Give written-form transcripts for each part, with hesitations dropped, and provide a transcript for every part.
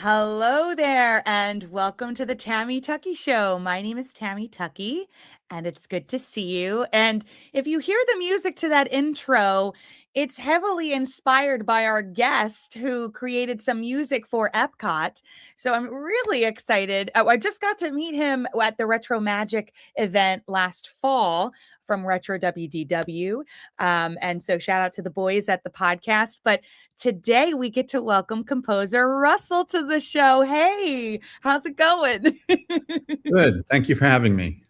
Hello there, and welcome to the Tammy Tuckey Show. My name is Tammy Tuckey, and it's good to see you. And if you hear the music to that intro, it's heavily inspired by our guest who created some music for EPCOT. So I'm really excited. I just got to meet him at the Retro Magic event last fall from Retro WDW. And so shout out to the boys at the podcast. But today we get to welcome composer Russell to the show. Hey, how's it going? Good. Thank you for having me.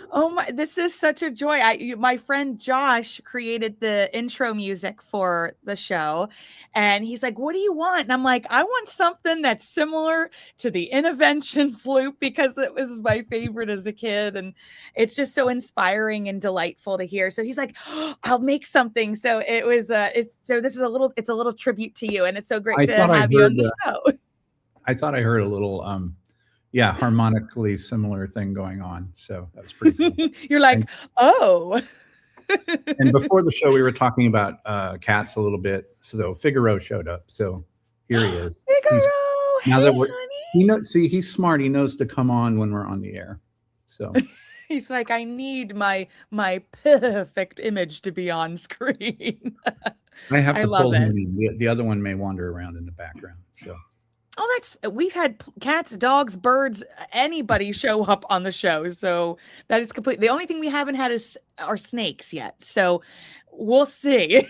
Oh my, this is such a joy. My friend Josh created the intro music for the show, and he's like, "What do you want?" And I'm like, "I want something that's similar to the Innoventions loop because it was my favorite as a kid, and it's just so inspiring and delightful to hear." So he's like, oh, "I'll make something." So it was this is a little tribute to you, and it's so great to have you on the show. I thought I heard a little harmonically similar thing going on. So that was pretty cool. You're like, oh. And before the show, we were talking about cats a little bit. So Figaro showed up. So here he is. Figaro, now hey, that honey. See, he's smart. He knows to come on when we're on the air. So he's like, I need my perfect image to be on screen. I have to pull him in. The other one may wander around in the background. So. Oh, we've had cats, dogs, birds, anybody show up on the show. So that is complete. The only thing we haven't had are snakes yet. So we'll see.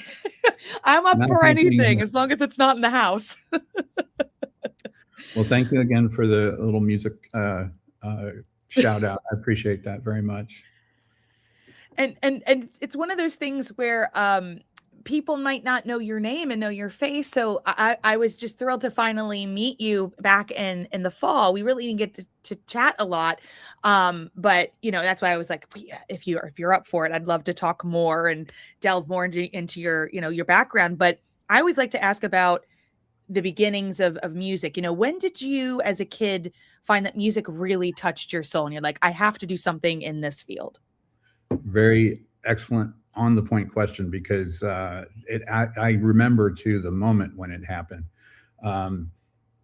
I'm up for anything as long as it's not in the house. Well, thank you again for the little music shout out. I appreciate that very much. And it's one of those things where people might not know your name and know your face. So I was just thrilled to finally meet you back in the fall. We really didn't get to chat a lot. But that's why I was like, if you're up for it, I'd love to talk more and delve more into your, your background. But I always like to ask about the beginnings of music. When did you as a kid find that music really touched your soul and you're like, I have to do something in this field? Very excellent on the point question, because I remember to the moment when it happened.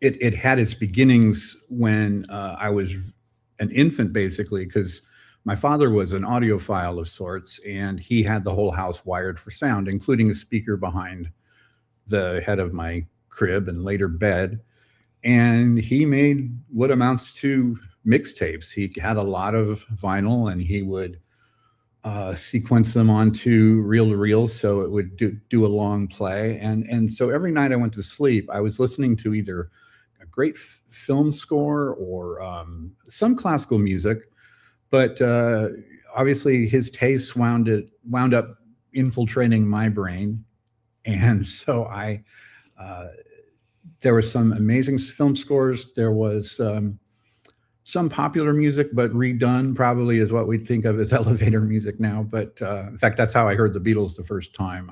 It had its beginnings when I was an infant, basically, because my father was an audiophile of sorts, and he had the whole house wired for sound, including a speaker behind the head of my crib and later bed. And he made what amounts to mixtapes. He had a lot of vinyl, and he would sequence them onto reel-to-reel, so it would do a long play. And so every night I went to sleep, I was listening to either a great film score or some classical music. But obviously his tastes wound up infiltrating my brain. And so there were some amazing film scores. There was some popular music, but redone probably is what we'd think of as elevator music now. But in fact, that's how I heard the Beatles the first time.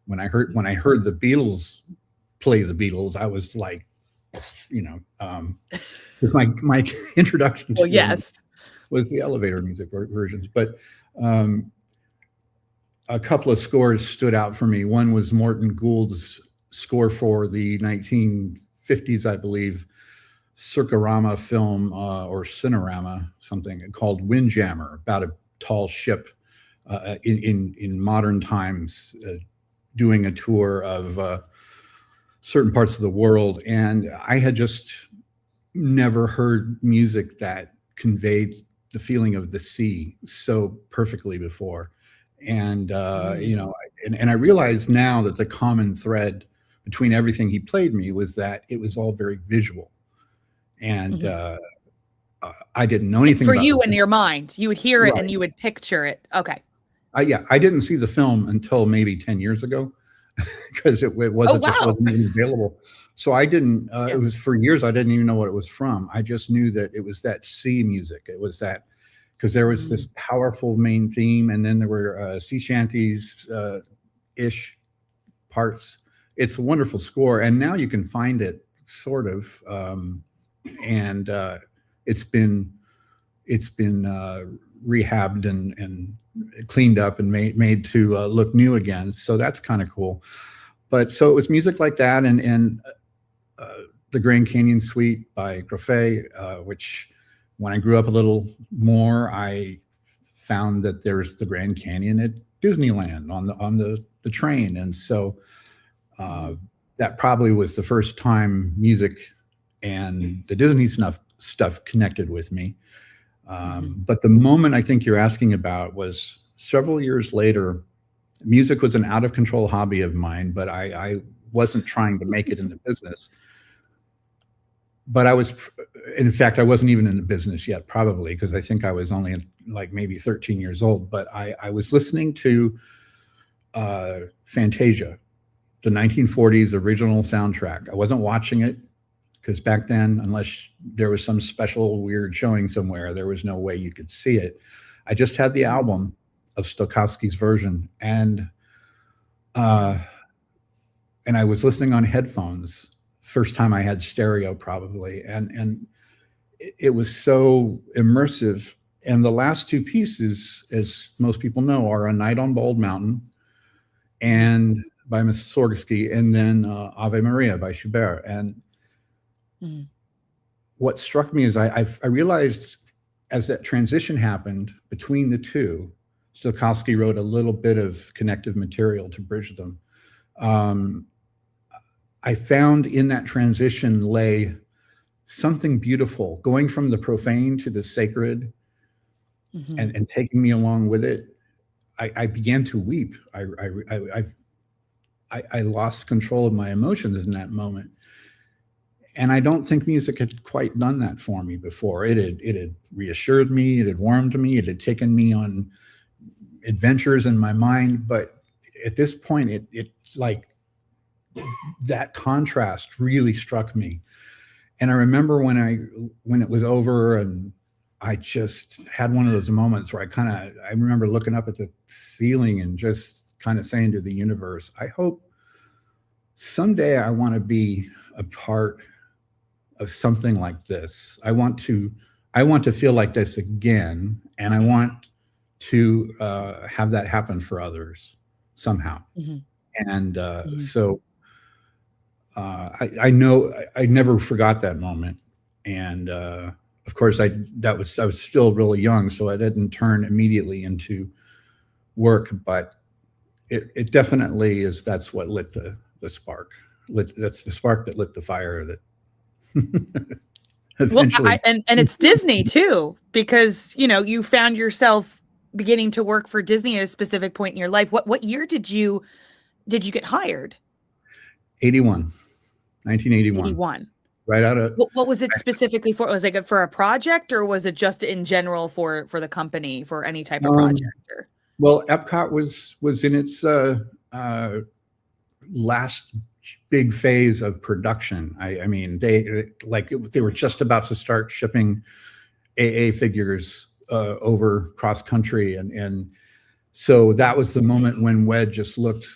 When I heard the Beatles play the Beatles, I was like, because my introduction to was the elevator music versions. But a couple of scores stood out for me. One was Morton Gould's score for the 1950s, I believe, Circarama film or Cinerama, something called Windjammer, about a tall ship in modern times doing a tour of certain parts of the world. And I had just never heard music that conveyed the feeling of the sea so perfectly before. And and I realize now that the common thread between everything he played me was that it was all very visual. And I didn't know anything for about you in your mind. You would hear it and you would picture it. Okay. I didn't see the film until maybe 10 years ago because it wasn't just wasn't even available. So I didn't. It was for years I didn't even know what it was from. I just knew that it was that sea music. It was that because there was this powerful main theme, and then there were sea shanties ish parts. It's a wonderful score, and now you can find it sort of. And it's been rehabbed and cleaned up and made to look new again. So that's kind of cool. But so it was music like that, and the Grand Canyon Suite by Grofé, which when I grew up a little more, I found that there's the Grand Canyon at Disneyland on the train. And so that probably was the first time music and the Disney stuff connected with me. But the moment I think you're asking about was several years later. Music was an out of control hobby of mine, but I wasn't trying to make it in the business. But in fact, I wasn't even in the business yet, probably, because I think I was only like maybe 13 years old. But I was listening to Fantasia, the 1940s original soundtrack. I wasn't watching it because back then, unless there was some special weird showing somewhere, there was no way you could see it. I just had the album of Stokowski's version, and I was listening on headphones. First time I had stereo, probably, and it was so immersive. And the last two pieces, as most people know, are A Night on Bald Mountain and by Mussorgsky, and then Ave Maria by Schubert. And what struck me is I realized as that transition happened between the two, Stokowski wrote a little bit of connective material to bridge them. I found in that transition lay something beautiful, going from the profane to the sacred, and taking me along with it. I began to weep. I lost control of my emotions in that moment. And I don't think music had quite done that for me before. It had reassured me, it had warmed me, it had taken me on adventures in my mind. But at this point, it's like that contrast really struck me. And I remember when it was over and I just had one of those moments where I remember looking up at the ceiling and just kind of saying to the universe, I hope someday I want to be a part of something like this. I want to feel like this again. And I want to have that happen for others somehow. And so I know I never forgot that moment. And of course, I was still really young, so I didn't turn immediately into work, but it definitely is. That's what lit the spark. That's the spark that lit the fire that eventually. Well, and it's Disney too, because you found yourself beginning to work for Disney at a specific point in your life. What year did you get hired? 1981. 81. Right out of. What was it specifically for? Was it for a project, or was it just in general for the company, for any type of project? Well, EPCOT was in its last big phase of production. I mean, they were just about to start shipping AA figures over cross country, and so that was the moment when WED just looked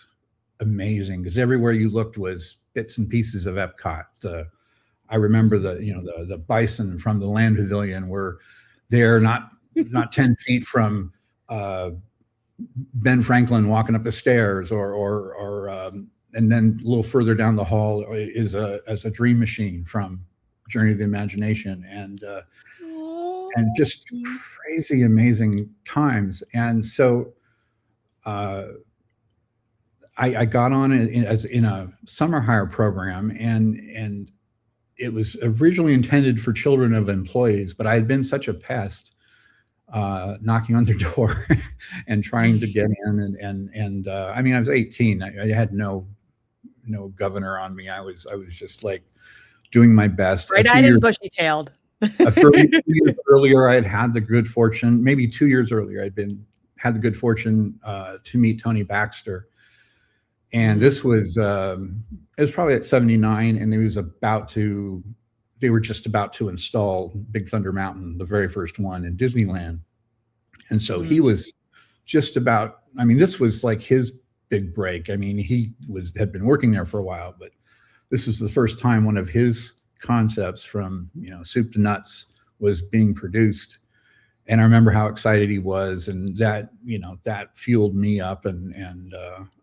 amazing, because everywhere you looked was bits and pieces of EPCOT. I remember the bison from the land pavilion were there, not 10 feet from Ben Franklin walking up the stairs, or and then a little further down the hall is a dream machine from Journey of the Imagination, and just crazy, amazing times. And so I got on in a summer hire program, and it was originally intended for children of employees, but I had been such a pest, knocking on their door and trying to get in, and I mean, I was 18. I had no governor on me. I was just like doing my best. Bright-eyed and bushy-tailed. A few years earlier, I had the good fortune. Maybe 2 years earlier, had the good fortune to meet Tony Baxter. And this was it was probably at 79, and they were just about to install Big Thunder Mountain, the very first one in Disneyland. And so he was just about, I mean, this was like his big break. I mean, he had been working there for a while, but this is the first time one of his concepts from, soup to nuts was being produced. And I remember how excited he was, and that fueled me up. And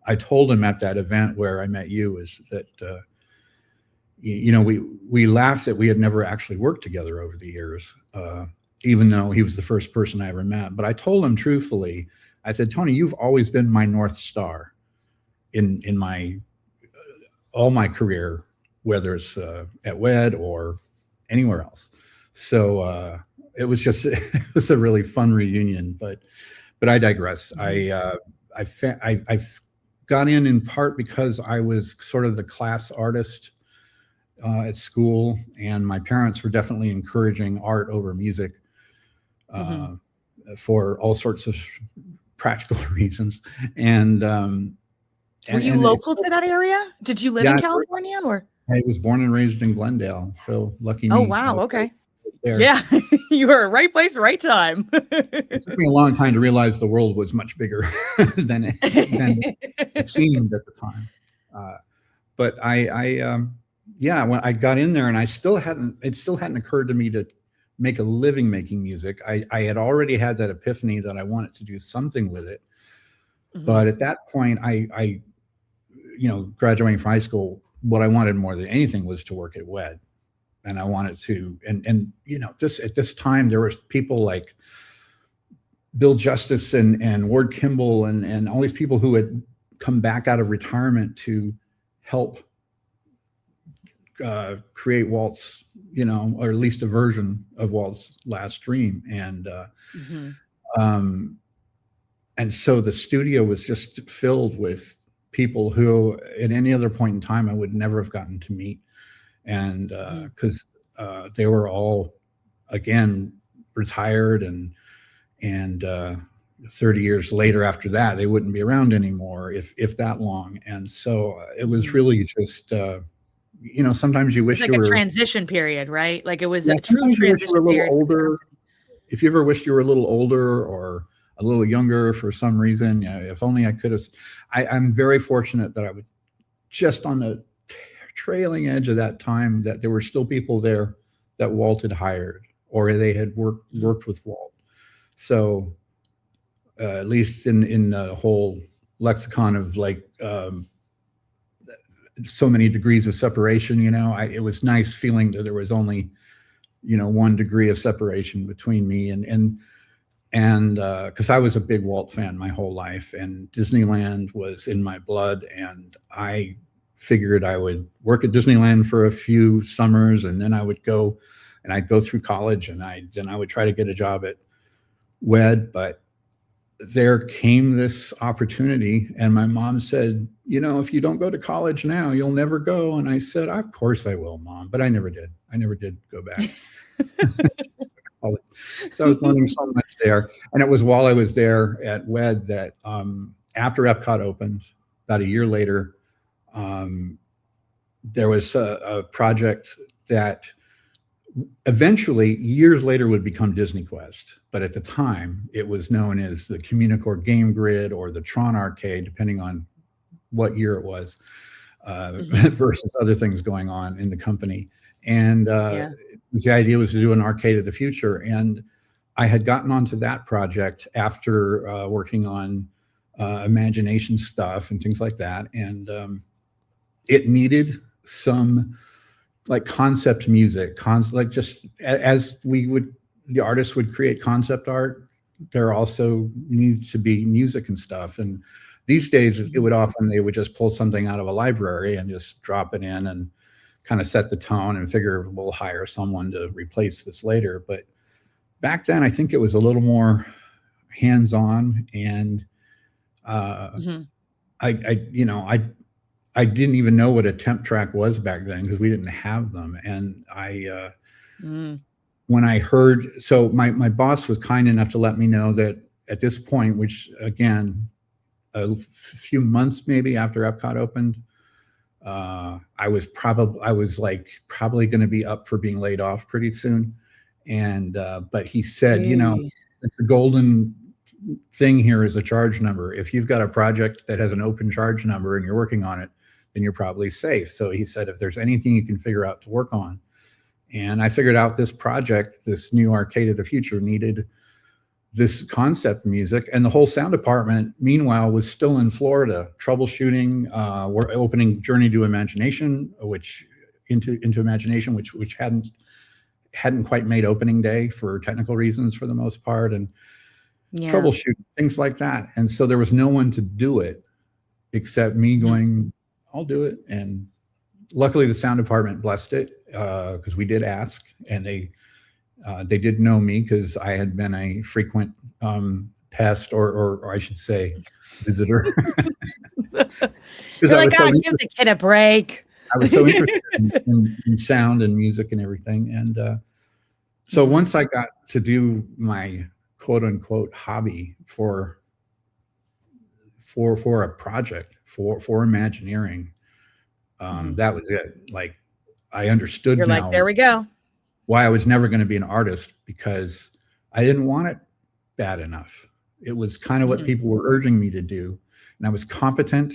I told him at that event where I met you is that, we laughed that we had never actually worked together over the years, even though he was the first person I ever met. But I told him truthfully, I said, Tony, you've always been my North Star in my all my career, whether it's at WED or anywhere else. So it was just it was a really fun reunion. But I digress. I got in part because I was sort of the class artist at school, and my parents were definitely encouraging art over music for all sorts of practical reasons. And were you local to that area? Did you live in California, or? I was born and raised in Glendale, so lucky me. Oh wow, okay. There. Yeah, you were right place, right time. It took me a long time to realize the world was much bigger than it seemed at the time. But when I got in there, and it still hadn't occurred to me to make a living making music. I had already had that epiphany that I wanted to do something with it. But at that point, I graduating from high school, what I wanted more than anything was to work at WED. And I wanted to, and at this time, there were people like Bill Justice and Ward Kimball and all these people who had come back out of retirement to help create Walt's, or at least a version of Walt's last dream. And so the studio was just filled with people who at any other point in time I would never have gotten to meet. And because they were all, again, retired, and 30 years later after that, they wouldn't be around anymore, if that long. And so it was really just, sometimes you wish it was like a transition period, right? Like it was a transition period. Older. If you ever wished you were a little older or a little younger for some reason, if only I could have. I'm very fortunate that I was just on the trailing edge of that time, that there were still people there that Walt had hired, or they had worked with Walt. So at least in the whole lexicon of like so many degrees of separation, it was nice feeling that there was only 1 degree of separation between me and because I was a big Walt fan my whole life, and Disneyland was in my blood, and I figured I would work at Disneyland for a few summers, and then I'd go through college, and then I would try to get a job at WED. But there came this opportunity, and my mom said, if you don't go to college now, you'll never go. And I said, of course I will, Mom. But I never did. I never did go back. So I was learning so much there. And it was while I was there at WED that after EPCOT opened, about a year later, there was a project that eventually, years later, would become Disney Quest. But at the time, it was known as the Communicore Game Grid or the Tron Arcade, depending on what year it was, versus other things going on in the company. And the idea was to do an arcade of the future. And I had gotten onto that project after working on imagination stuff and things like that. And it needed some like concept music, like just as the artists would create concept art, there also needs to be music and stuff. And these days they would just pull something out of a library and just drop it in and kind of set the tone and figure we'll hire someone to replace this later. But back then, I think it was a little more hands-on, and I didn't even know what a temp track was back then because we didn't have them. And when I heard, so my boss was kind enough to let me know that at this point, which again, a few months maybe after EPCOT opened, I was probably going to be up for being laid off pretty soon. And but he said, the golden thing here is a charge number. If you've got a project that has an open charge number and you're working on it, then you're probably safe. So he said, if there's anything you can figure out to work on. And I figured out this project, this new arcade of the future, needed this concept music, and the whole sound department, meanwhile, was still in Florida troubleshooting. We're opening Journey to Imagination, which into Imagination, which hadn't quite made opening day for technical reasons for the most part, and troubleshooting things like that. And so there was no one to do it except me going, I'll do it. And luckily the sound department blessed it, because we did ask, and they did know me because I had been a frequent pest, or I should say visitor. You're like, give the kid a break. I was so interested in sound and music and everything. And so once I got to do my quote unquote hobby for a project for Imagineering, that was it. Like, I understood You're now, like, there we go, why I was never going to be an artist, because I didn't want it bad enough. It was kind of what people were urging me to do, and I was competent,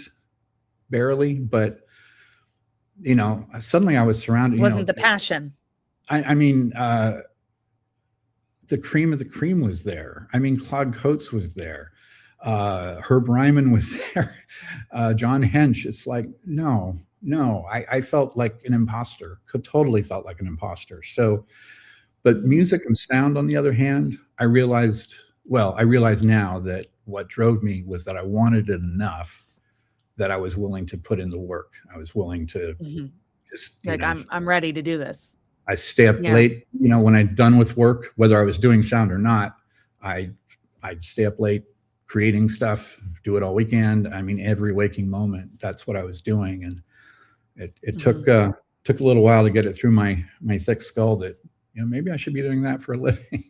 barely, but suddenly I was surrounded. Wasn't the passion? I mean, the cream of the cream was there. I mean, Claude Coates was there. Herb Ryman was there. John Hench. It's like, no, I felt like an imposter, totally felt like an imposter. So, but music and sound, on the other hand, I realized now that what drove me was that I wanted it enough that I was willing to put in the work. I was willing to just, like, I'm ready to do this. I stay up late, when I'm done with work, whether I was doing sound or not, I'd stay up late creating stuff, do it all weekend. I mean, every waking moment, that's what I was doing. And it took a little while to get it through my thick skull that, maybe I should be doing that for a living.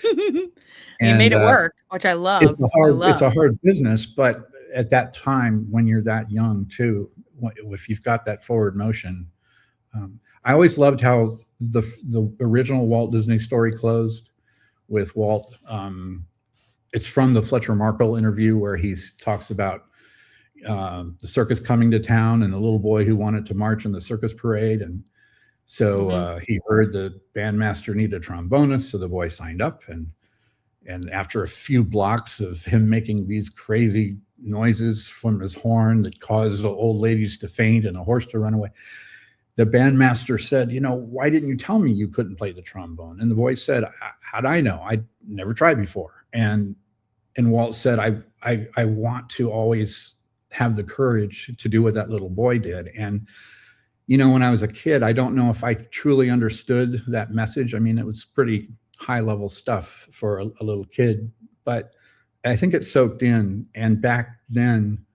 You made it work, which I love. It's a hard business, but at that time, when you're that young too, if you've got that forward motion, I always loved how the original Walt Disney story closed with Walt. It's from the Fletcher Markle interview where he talks about the circus coming to town and the little boy who wanted to march in the circus parade. And so he heard the bandmaster needed a trombonist, so the boy signed up. And after a few blocks of him making these crazy noises from his horn that caused the old ladies to faint and a horse to run away, the bandmaster said, why didn't you tell me you couldn't play the trombone? And the boy said, how'd I know? I'd never tried before. And Walt said, I want to always have the courage to do what that little boy did. And, when I was a kid, I don't know if I truly understood that message. I mean, it was pretty high level stuff for a little kid, but I think it soaked in. And back then,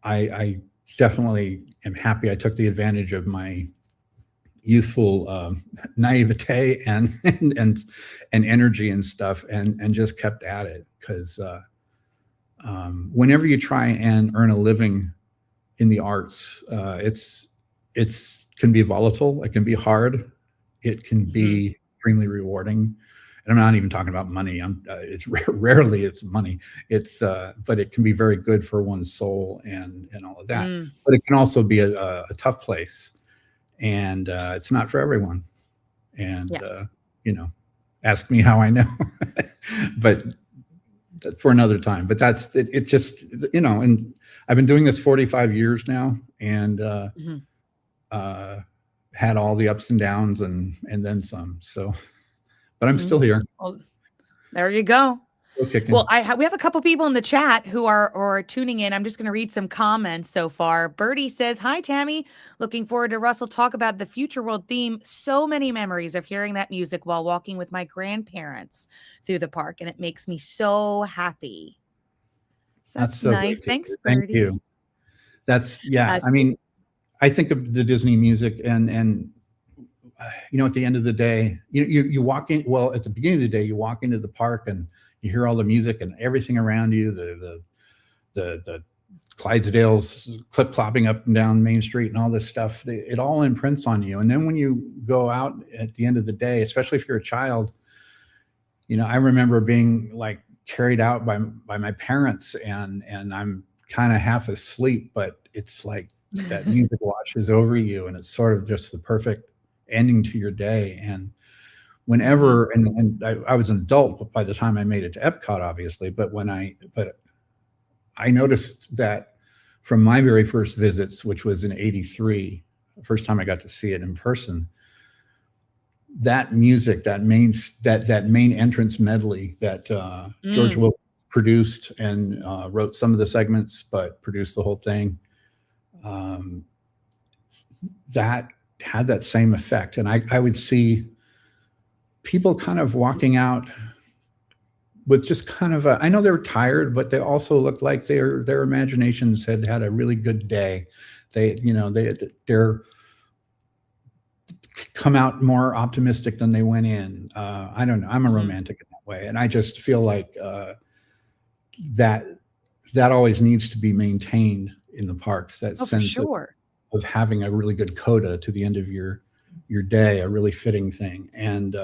I definitely am happy I took the advantage of my youthful naivete and energy and stuff, and just kept at it. Because whenever you try and earn a living in the arts, it's can be volatile. It can be hard. It can be extremely rewarding. And I'm not even talking about money. It's rarely it's money. It's but it can be very good for one's soul and all of that. But it can also be a tough place, and it's not for everyone. And ask me how I know, but for another time. But that's it. It just and I've been doing this 45 years now, and had all the ups and downs and then some. So. But I'm still here. Well, there you go. Well, we have a couple people in the chat who are tuning in. I'm just going to read some comments so far. Birdie says, "Hi, Tammy. Looking forward to Russell talk about the Future World theme. So many memories of hearing that music while walking with my grandparents through the park, and it makes me so happy." So that's so nice. Thanks, Birdie. Thank you. That's I mean, I think of the Disney music and. At the end of the day, you walk in. Well, at the beginning of the day, you walk into the park and you hear all the music and everything around you. The Clydesdales clip clopping up and down Main Street and all this stuff. It all imprints on you. And then when you go out at the end of the day, especially if you're a child, I remember being like carried out by my parents, and I'm kind of half asleep, but it's like that music washes over you, and it's sort of just the perfect ending to your day. And whenever, and I was an adult by the time I made it to EPCOT, obviously, but I noticed that from my very first visits, which was in '83, the first time I got to see it in person, that music, that main entrance medley that George Mm. Will produced and wrote some of the segments, but produced the whole thing. That had that same effect, and I would see people kind of walking out with just kind of I know they were tired, but they also looked like their imaginations had had a really good day. They're come out more optimistic than they went in. I don't know. I'm a romantic in that way, and I just feel like that always needs to be maintained in the parks. That Oh, for sense sure. of having a really good coda to the end of your day, a really fitting thing. And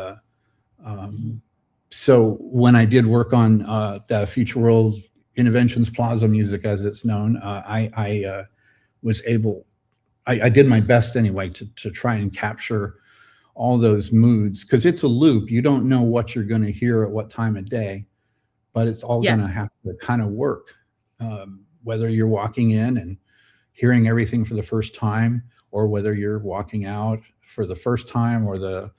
so when I did work on the Future World Innoventions Plaza music, as it's known, I was able. I did my best anyway to try and capture all those moods, because it's a loop. You don't know what you're going to hear at what time of day, but it's all going to have to kind of work. Whether you're walking in and hearing everything for the first time, or whether you're walking out for the first time or the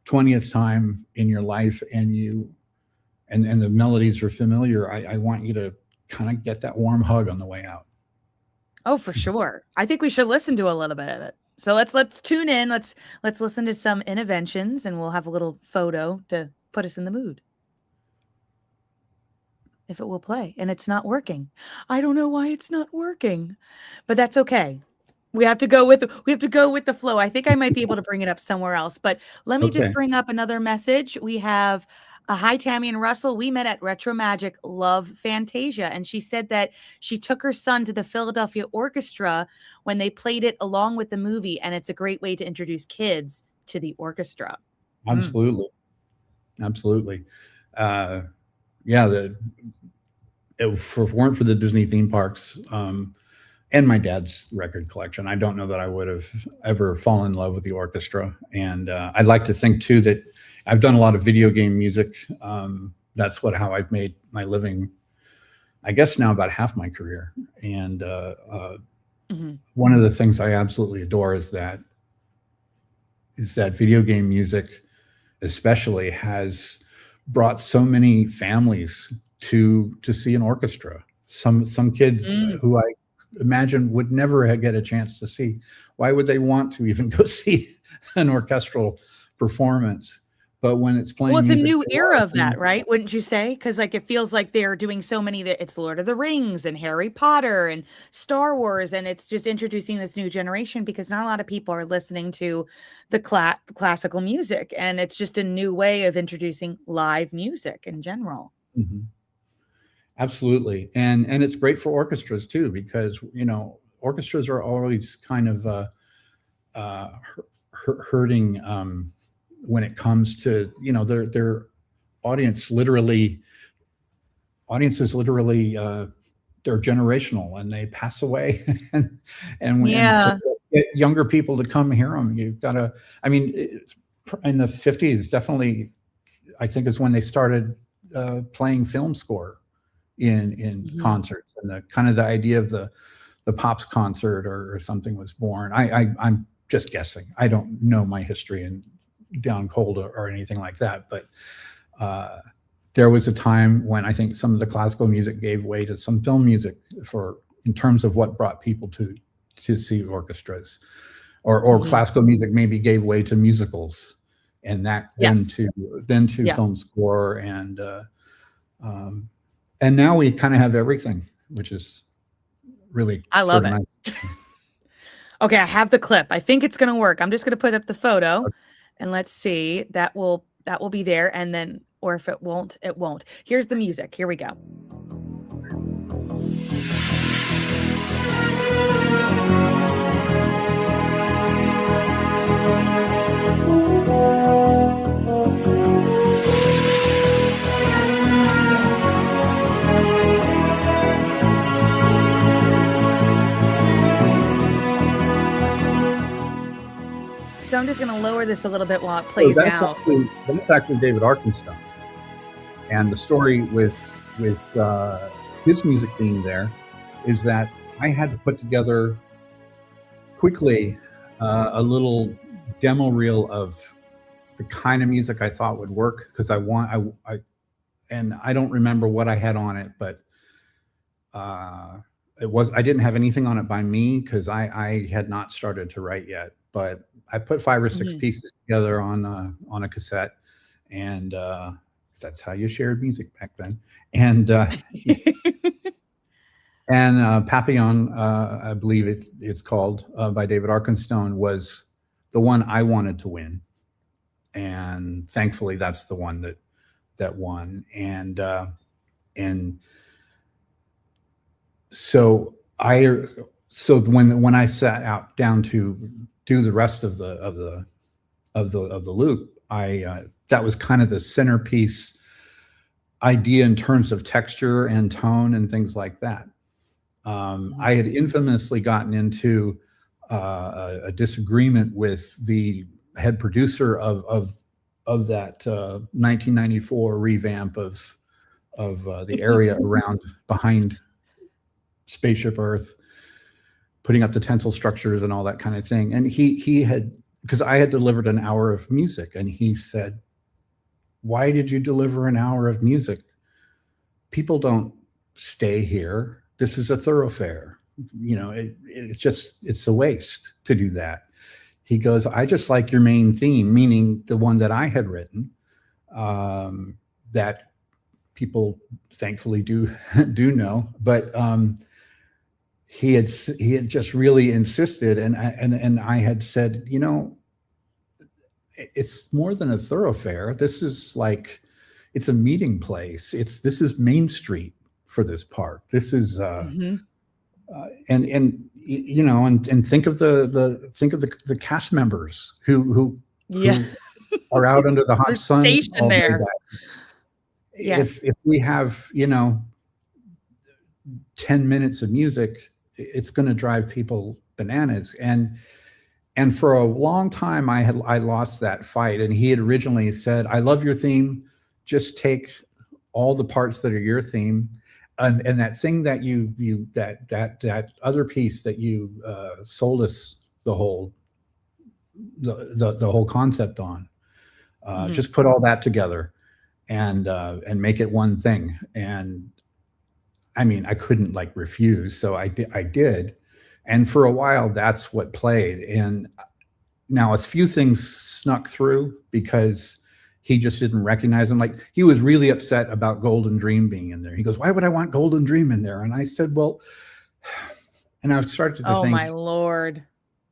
20th time in your life, and the melodies are familiar, I want you to kind of get that warm hug on the way out. Oh, for sure. I think we should listen to a little bit of it. So let's tune in. Let's listen to some Innoventions, and we'll have a little photo to put us in the mood. If it will play, and it's not working. I don't know why it's not working, but that's okay. We have to go with the flow. I think I might be able to bring it up somewhere else, but let me just Okay. bring up another message. We have hi, Tammy and Russell. We met at Retro Magic Love Fantasia, and she said that she took her son to the Philadelphia Orchestra when they played it along with the movie, and it's a great way to introduce kids to the orchestra. Absolutely. Absolutely. Yeah, if it weren't for the Disney theme parks and my dad's record collection, I don't know that I would have ever fallen in love with the orchestra. And I'd like to think too that I've done a lot of video game music. That's how I've made my living, I guess now about half my career. And one of the things I absolutely adore is that video game music especially has brought so many families to see an orchestra. Some kids who I imagine would never get a chance to see. Why would they want to even go see an orchestral performance? But when it's playing, well, it's a music new to era life, of that, right? Wouldn't you say? Because like it feels like they're doing so many that it's Lord of the Rings and Harry Potter and Star Wars, and it's just introducing this new generation because not a lot of people are listening to the classical music, and it's just a new way of introducing live music in general. Absolutely, and it's great for orchestras too, because orchestras are always kind of hurting when it comes to their audiences literally they're generational and they pass away, and so to get younger people to come hear them, you've got to. I mean, in the '50s, definitely, I think is when they started playing film score in concerts, and the idea of the Pops concert or something was born. I'm just guessing. I don't know my history and down cold or anything like that, but there was a time when I think some of the classical music gave way to some film music in terms of what brought people to see orchestras, or classical music maybe gave way to musicals, and that then to film score, and now we kind of have everything, which is really I love it. nice. Okay, I have the clip. I think it's going to work. I'm just going to put up the photo, and let's see. That will be there, and then, or if it won't, it won't. Here's the music. Here we go. So I'm just going to lower this a little bit while it plays out. That's actually David Arkenstone. And the story with his music being there is that I had to put together quickly a little demo reel of the kind of music I thought would work, because and I don't remember what I had on it, but I didn't have anything on it by me, because I had not started to write yet. But I put 5 or 6 pieces together on a cassette, and that's how you shared music back then. And and Papillon, I believe it's called, by David Arkenstone, was the one I wanted to win, and thankfully that's the one that won. And so when I sat out down to do the rest of the loop, that was kind of the centerpiece idea in terms of texture and tone and things like that. I had infamously gotten into a disagreement with the head producer of that 1994 revamp of the area around behind Spaceship Earth, putting up the tensile structures and all that kind of thing. And he had, because I had delivered an hour of music, and he said, "Why did you deliver an hour of music? People don't stay here. This is a thoroughfare. It's a waste to do that." He goes, "I just like your main theme," meaning the one that I had written, that people thankfully do know. But he had just really insisted, and I had said, it's more than a thoroughfare. This is like, it's a meeting place. This is Main Street for this park. This is and think of the cast members who are out under the hot sun all day there. Yes. If we have 10 minutes of music, it's going to drive people bananas. And for a long time, I lost that fight. And he had originally said, "I love your theme. Just take all the parts that are your theme, and that thing that that other piece that you sold us the whole concept on. Just put all that together and make it one thing." And I mean, I couldn't refuse, so I did. And for a while, that's what played. And now a few things snuck through because he just didn't recognize them. Like, he was really upset about Golden Dream being in there. He goes, "Why would I want Golden Dream in there?" And I said, well, and I started to think, oh my Lord.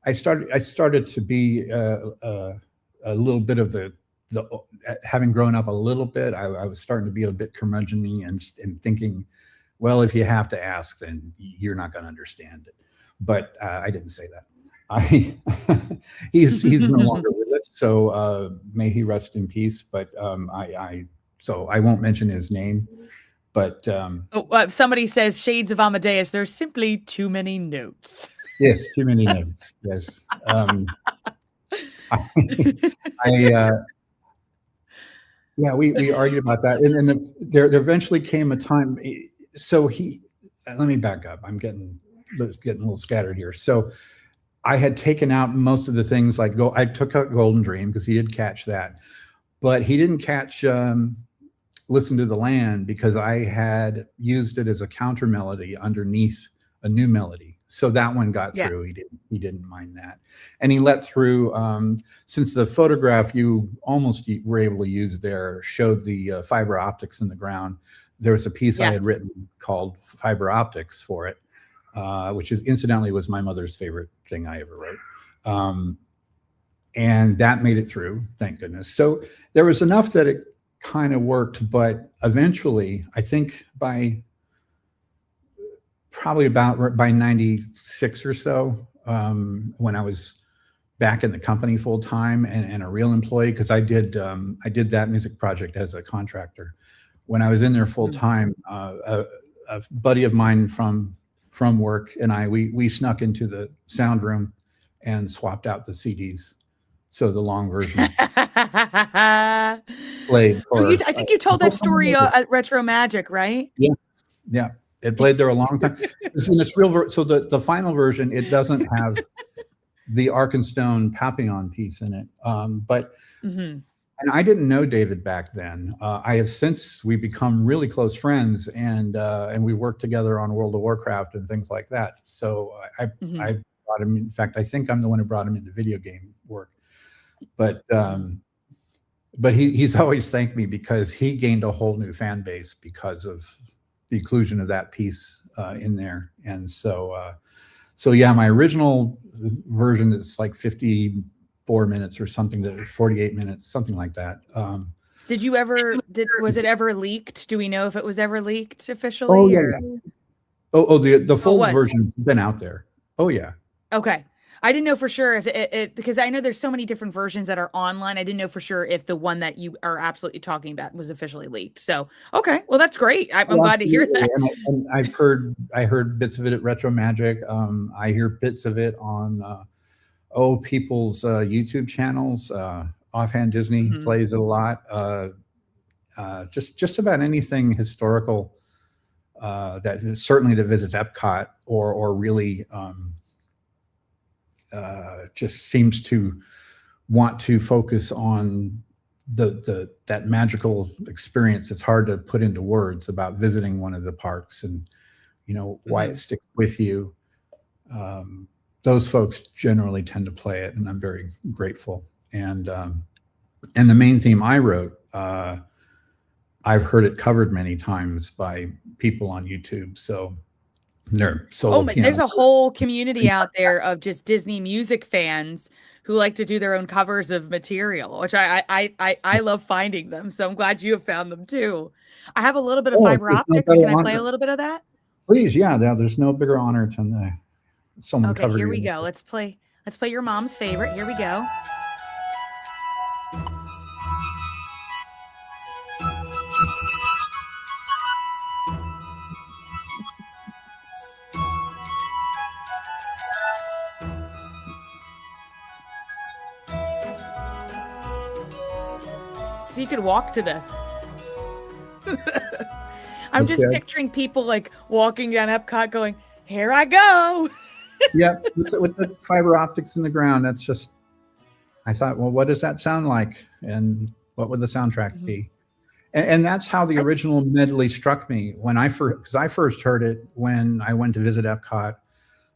I started to be a little bit of the having grown up a little bit, I was starting to be a bit curmudgeon-y and thinking, well, if you have to ask, then you're not going to understand it. But I didn't say that. He's no longer with us, so may he rest in peace. But so I won't mention his name. But somebody says, "Shades of Amadeus." There's simply too many notes. Yes, too many notes. Yes. Yeah, we argued about that, and then there eventually came a time. So let me back up. I'm getting a little scattered here. So I had taken out most of the things I took out Golden Dream because he did catch that, but he didn't catch Listen to the Land, because I had used it as a counter melody underneath a new melody. So that one got through. He didn't mind that. And he let through, since the photograph you almost were able to use there showed the fiber optics in the ground, there was a piece I had written called Fiber Optics for it, which is incidentally was my mother's favorite thing I ever wrote. And that made it through, thank goodness. So there was enough that it kind of worked, but eventually, I think by 96 or so, when I was back in the company full time and a real employee, because I did that music project as a contractor. When I was in there full time, a buddy of mine from work and we snuck into the sound room and swapped out the CDs. So the long version played for. I think you told that story at Retro Magic, right? Yeah. It played there a long time. In its real so the final version, it doesn't have the Arkenstone Papillon piece in it. But and I didn't know David back then. I have since we become really close friends, and we worked together on World of Warcraft and things like that. So I brought him. In fact, I think I'm the one who brought him into video game work. But he's always thanked me because he gained a whole new fan base because of the inclusion of that piece in there. And so yeah, my original version is like 54 minutes or something, to 48 minutes, something like that. Was it ever leaked? Do we know if it was ever leaked officially? Oh yeah. The full version's been out there. Oh yeah. Okay. I didn't know for sure if it because I know there's so many different versions that are online. I didn't know for sure if the one that you are absolutely talking about was officially leaked. So, okay. Well, that's great. I'm glad to hear that. And I heard bits of it at Retro Magic. I hear bits of it on people's YouTube channels. Offhand Disney plays it a lot. Just about anything historical that visits Epcot or really just seems to want to focus on that magical experience. It's hard to put into words about visiting one of the parks and why it sticks with you. Those folks generally tend to play it, and I'm very grateful. And the main theme I wrote, I've heard it covered many times by people on YouTube. So there's a whole community out there of just Disney music fans who like to do their own covers of material, which I love finding them. So I'm glad you have found them too. I have a little bit of fiber optics. Can I play a little bit of that? Please, yeah. There's no bigger honor than someone cover. Okay, here we go. Let's play your mom's favorite. Here we go. So you could walk to this. I'm just picturing people like walking down Epcot going, here I go. Yeah, with the fiber optics in the ground, that's just, I thought, well, what does that sound like? And what would the soundtrack be? And that's how the original medley struck me when I first heard it when I went to visit Epcot.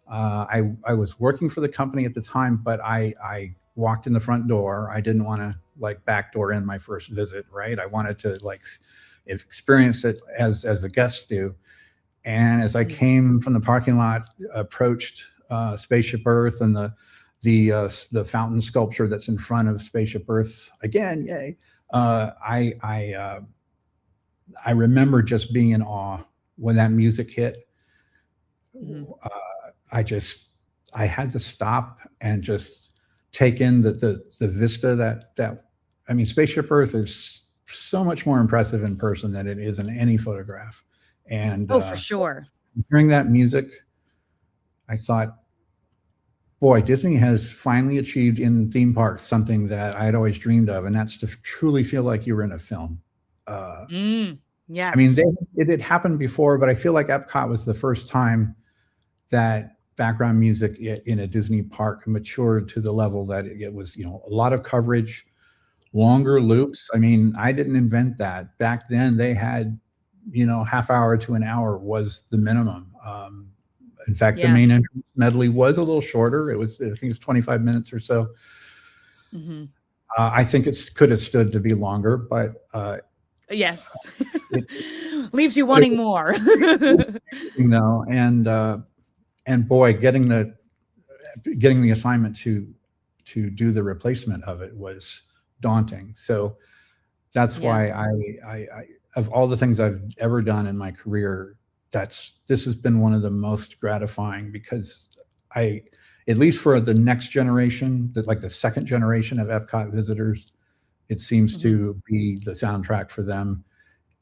I was working for the company at the time, but I walked in the front door. I didn't want to backdoor in my first visit, right? I wanted to experience it as the guests do. And as I came from the parking lot, approached Spaceship Earth and the fountain sculpture that's in front of Spaceship Earth again, yay! I remember just being in awe when that music hit. I had to stop and just take in the vista that I mean, Spaceship Earth is so much more impressive in person than it is in any photograph. And for sure. Hearing that music, I thought, boy, Disney has finally achieved in theme parks something that I had always dreamed of, and that's to truly feel like you were in a film. Yeah. I mean, it had happened before, but I feel like Epcot was the first time that background music in a Disney park matured to the level that it was, a lot of coverage, longer loops. I mean, I didn't invent that. Back then they had, half hour to an hour was the minimum. In fact, the main entrance medley was a little shorter. I think it's 25 minutes or so. I think it could have stood to be longer, but yes, leaves you wanting more. And boy, getting the assignment to do the replacement of it was daunting. So that's why I of all the things I've ever done in my career, this has been one of the most gratifying, because at least for the next generation, the second generation of Epcot visitors, it seems to be the soundtrack for them,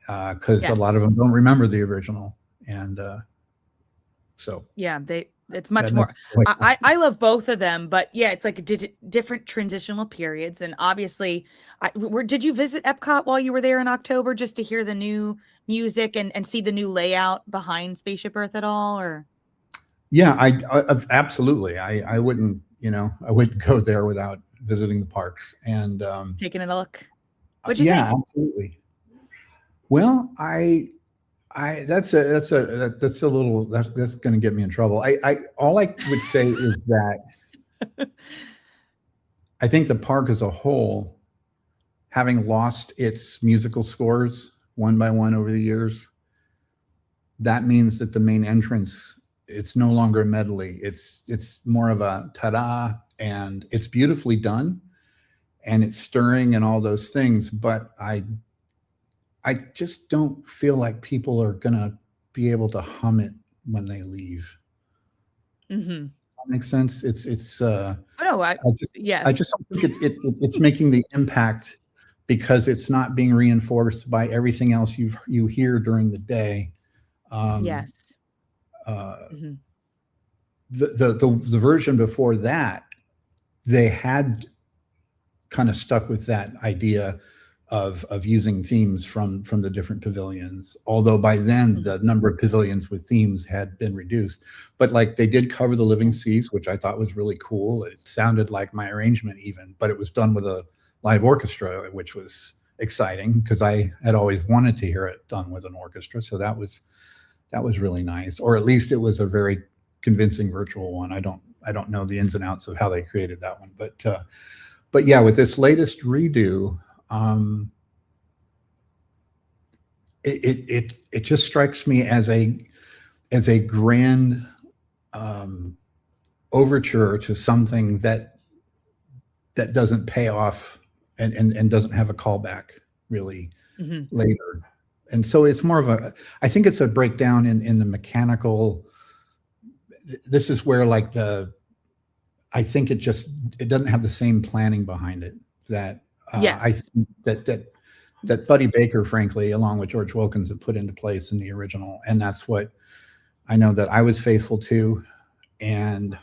because a lot of them don't remember the original. And so yeah, It's much more. That's like, I love both of them, but yeah, it's like different transitional periods. And obviously, did you visit Epcot while you were there in October just to hear the new music and see the new layout behind Spaceship Earth at all? Or yeah, absolutely. I wouldn't, I wouldn't go there without visiting the parks. And taking a look? What'd you yeah, think? absolutely. Well, that's a little, that's going to get me in trouble. All I would say is that I think the park as a whole, having lost its musical scores one by one over the years, that means that the main entrance, it's no longer a medley. It's more of a ta-da, and it's beautifully done, and it's stirring and all those things. But I just don't feel like people are gonna be able to hum it when they leave. Mm-hmm. That makes sense. It's Oh, no, I yes, just don't think it's making the impact because it's not being reinforced by everything else you hear during the day. Um, yes. uh, Mm-hmm. the version before that, they had kind of stuck with that idea of using themes from the different pavilions. Although by then the number of pavilions with themes had been reduced, but like they did cover the living seas, which I thought was really cool. It sounded like my arrangement even, but it was done with a live orchestra, which was exciting because I had always wanted to hear it done with an orchestra. So that was really nice, or at least it was a very convincing virtual one. I don't know the ins and outs of how they created that one, but yeah, with this latest redo, um, it just strikes me as a grand overture to something that doesn't pay off and doesn't have a callback really Mm-hmm. later. And so it's more of a, I think it's a breakdown in the mechanical. This is where like I think it doesn't have the same planning behind it that I Yes. think that Buddy Baker, frankly, along with George Wilkins, had put into place in the original, and that's what I know that I was faithful to. And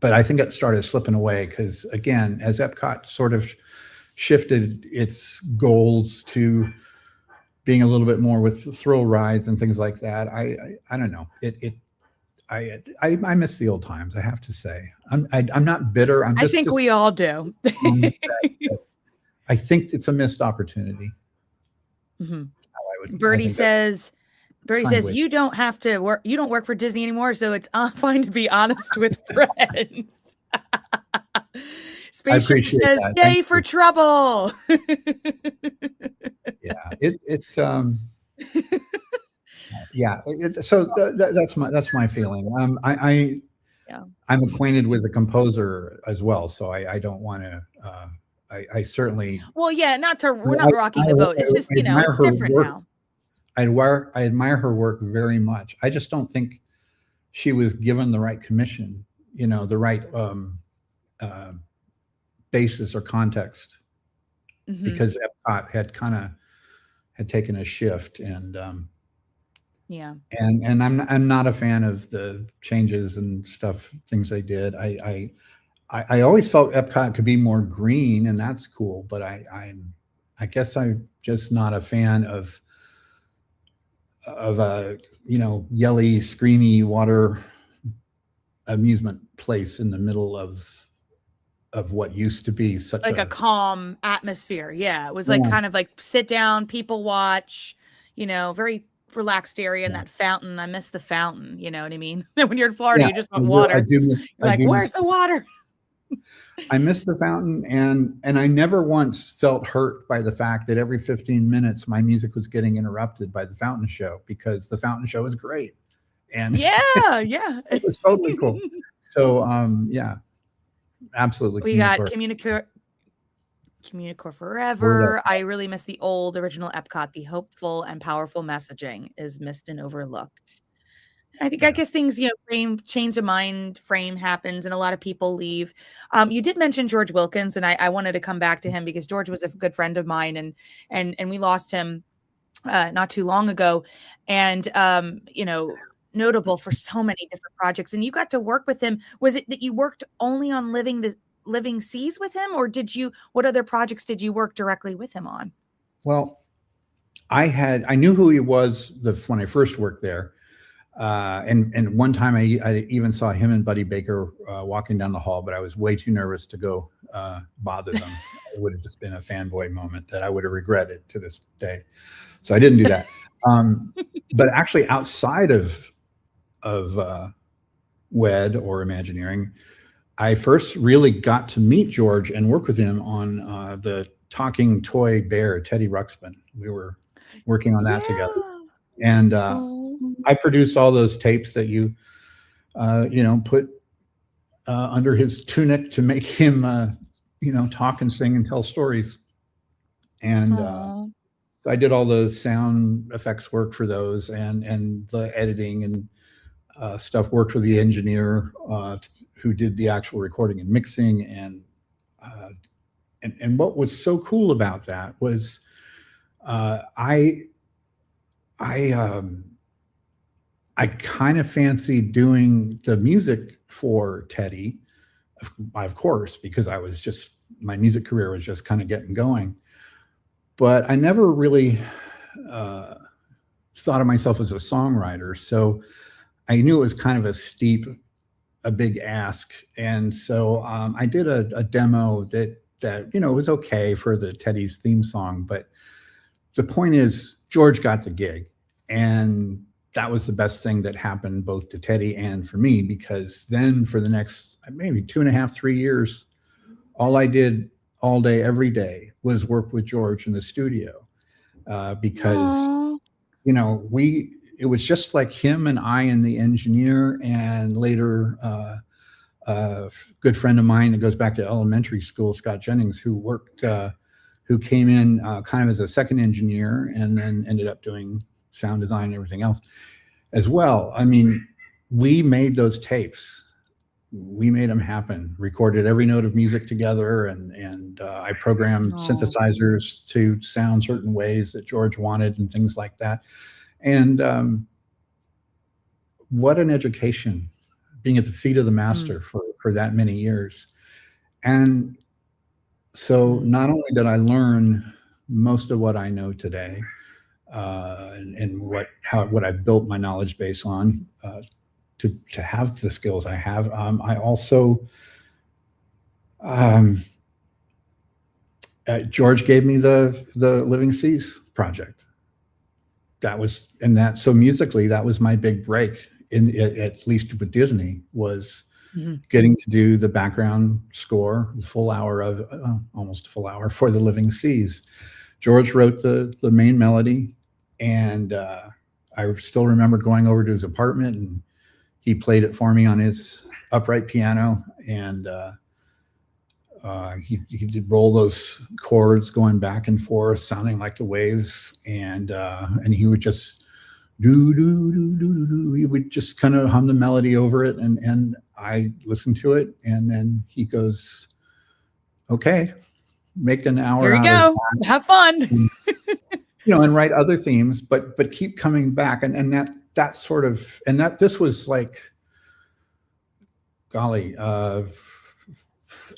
but I think it started slipping away because, again, as Epcot sort of shifted its goals to being a little bit more with thrill rides and things like that, I don't know. I miss the old times. I have to say, I'm not bitter. I'm I just think we all do. I think it's a missed opportunity. Mm-hmm. I Birdie think that's says, kind of way. you don't have to work. You don't work for Disney anymore, so it's fine to be honest with friends. I Spaceship appreciate says, that. Thank "Yay for you. trouble." Yeah, yeah. So that's my feeling. Yeah. I'm acquainted with the composer as well, so I don't want to. I certainly Well, yeah, we're not rocking the boat. It's just, I admire it's her different work. now. I admire her work very much. I just don't think she was given the right commission, the right uh, basis or context, Mm-hmm. because Epcot had taken a shift, Yeah. and I'm not a fan of the changes and things they did. I always felt Epcot could be more green, and that's cool, but I guess I'm just not a fan of a yelly, screamy water amusement place in the middle of what used to be such Like a calm atmosphere. Yeah. It was like yeah, kind of like sit down, people watch, very relaxed area in yeah, that fountain. I miss the fountain. You know what I mean? When you're in Florida, yeah. you just want water. You're I like, do where's miss the water? I miss the fountain, and I never once felt hurt by the fact that every 15 minutes my music was getting interrupted by the fountain show, because the fountain show is great, and Yeah. Yeah. it was totally cool. So yeah, absolutely. We got Communicore. Communicore Word up. Forever. I really miss the old original Epcot. The hopeful and powerful messaging is missed and overlooked. I Yeah. guess things, change of mind, frame happens, and a lot of people leave. You did mention George Wilkins, and I wanted to come back to him because George was a good friend of mine, and we lost him not too long ago. And notable for so many different projects, and you got to work with him. Was it that you worked only on Living Seas with him, or what other projects did you work directly with him on? Well, I knew who he was when I first worked there. And one time I even saw him and Buddy Baker walking down the hall, but I was way too nervous to go bother them. It would have just been a fanboy moment that I would have regretted to this day. So I didn't do that. But actually, outside of WED or Imagineering, I first really got to meet George and work with him on the talking toy bear, Teddy Ruxpin. We were working on that together. And I produced all those tapes that you put under his tunic to make him, talk and sing and tell stories. And so I did all the sound effects work for those, and the editing and stuff. Worked with the engineer who did the actual recording and mixing. And what was so cool about that was I kind of fancied doing the music for Teddy, of course, because my music career was just kind of getting going. But I never really thought of myself as a songwriter. So I knew it was kind of a big ask. And so I did a demo that was okay for the Teddy's theme song. But the point is, George got the gig. And that was the best thing that happened both to Teddy and for me, because then for the next maybe 2.5, 3 years, all I did all day, every day was work with George in the studio because, it was just like him and I and the engineer, and later a good friend of mine that goes back to elementary school, Scott Jennings, who came in kind of as a second engineer and then ended up doing sound design and everything else as well. I mean, we made those tapes. We made them happen, recorded every note of music together, and I programmed synthesizers to sound certain ways that George wanted and things like that. And what an education, being at the feet of the master for that many years. And so not only did I learn most of what I know today, and what I've built my knowledge base on to have the skills I have, I also George gave me the Living Seas project. So musically, that was my big break at least with Disney, was getting to do the background score, almost a full hour for the Living Seas. George wrote the main melody, and I still remember going over to his apartment, and he played it for me on his upright piano, and he did roll those chords going back and forth, sounding like the waves, and he would just do do do do do. He would just kind of hum the melody over it, and I listened to it, and then he goes, "Okay, make an hour. Here you go. Have fun." And write other themes, but keep coming back, and that sort of, and that this was like, golly,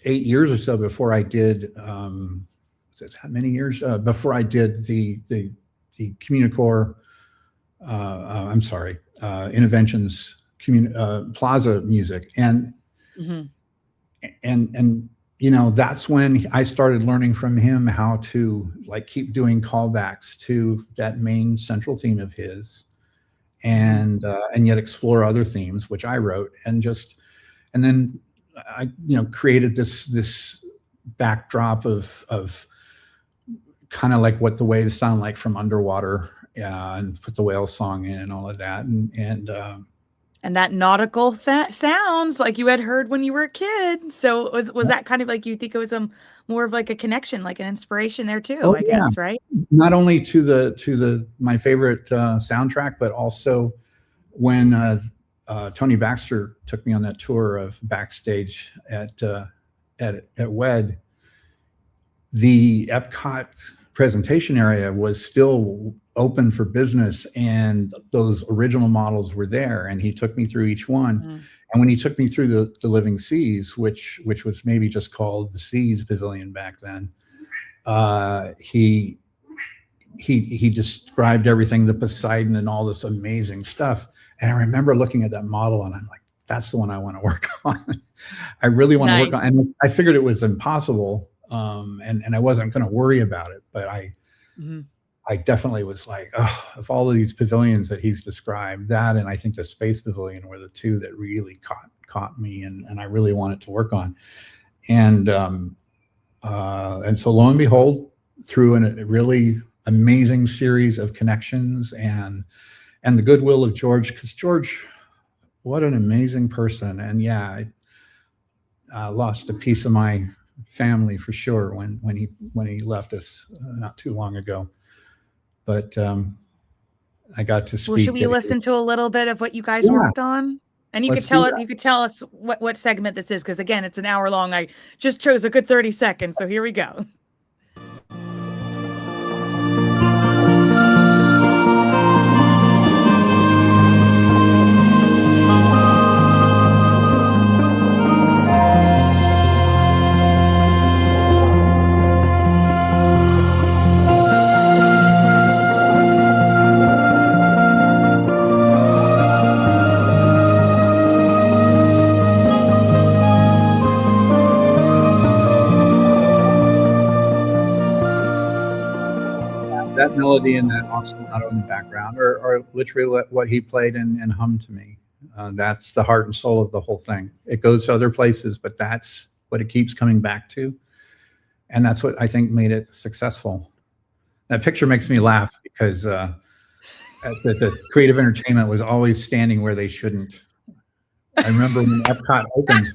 8 years or so before I did. Was it that many years before I did the Communicore? Innoventions Plaza music, and that's when I started learning from him how to keep doing callbacks to that main central theme of his, and yet explore other themes which I wrote, and then I created this backdrop of kind of like what the waves sound like from underwater, and put the whale song in and all of that, and that nautical sounds like you had heard when you were a kid. So was that kind of like, you think it was more of like a connection, like an inspiration there too, I guess, right? Not only to my favorite soundtrack, but also when Tony Baxter took me on that tour of backstage at WED, the EPCOT presentation area was still open for business, and those original models were there, and he took me through each one. And when he took me through the Living Seas, which was maybe just called the Seas Pavilion back then, he described everything, the Poseidon and all this amazing stuff. And I remember looking at that model and I'm like, that's the one I want to work on. I really want to work on, and I figured it was impossible. And I wasn't going to worry about it, but I definitely was like, oh, of all of these pavilions that he's described, that and I think the Space Pavilion were the two that really caught me, and I really wanted to work on. And so lo and behold, through a really amazing series of connections and the goodwill of George, because George, what an amazing person. And yeah, I lost a piece of my family for sure when he left us not too long ago. But I got to speak. Well, should we listen to a little bit of what you guys worked on? And you could tell us what segment this is, because again, it's an hour long. I just chose a good 30 seconds, so here we go. That melody and that ostinato in the background are literally what he played and hummed to me. That's the heart and soul of the whole thing. It goes to other places, but that's what it keeps coming back to. And that's what I think made it successful. That picture makes me laugh because the creative entertainment was always standing where they shouldn't. I remember when EPCOT opened,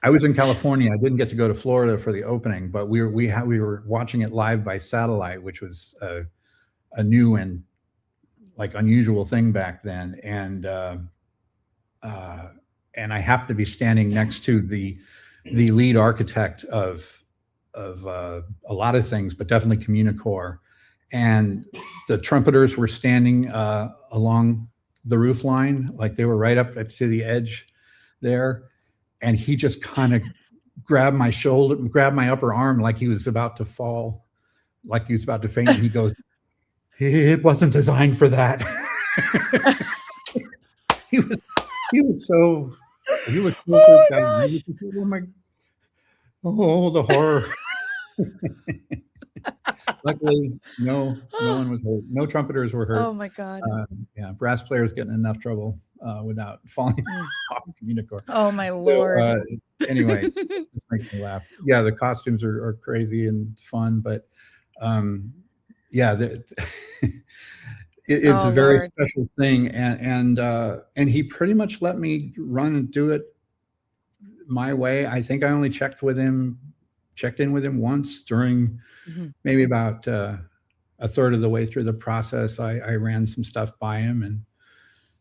I was in California. I didn't get to go to Florida for the opening, but we were watching it live by satellite, which was a new and like unusual thing back then. And I happened to be standing next to the lead architect of a lot of things, but definitely Communicore. And the trumpeters were standing along the roof line, like they were right up to the edge there. And he just kind of grabbed my shoulder, grabbed my upper arm like he was about to fall, like he was about to faint. And he goes, "It wasn't designed for that." he was so freaked out. Oh, the horror. Luckily, no one was hurt. No trumpeters were hurt. Oh my God. Yeah, brass players getting enough trouble without falling off Communicore. Oh my Lord. Anyway, this makes me laugh. Yeah, the costumes are crazy and fun, but yeah, it's a very special thing, and he pretty much let me run and do it my way. I think I only checked in with him once during maybe about a third of the way through the process. I ran some stuff by him and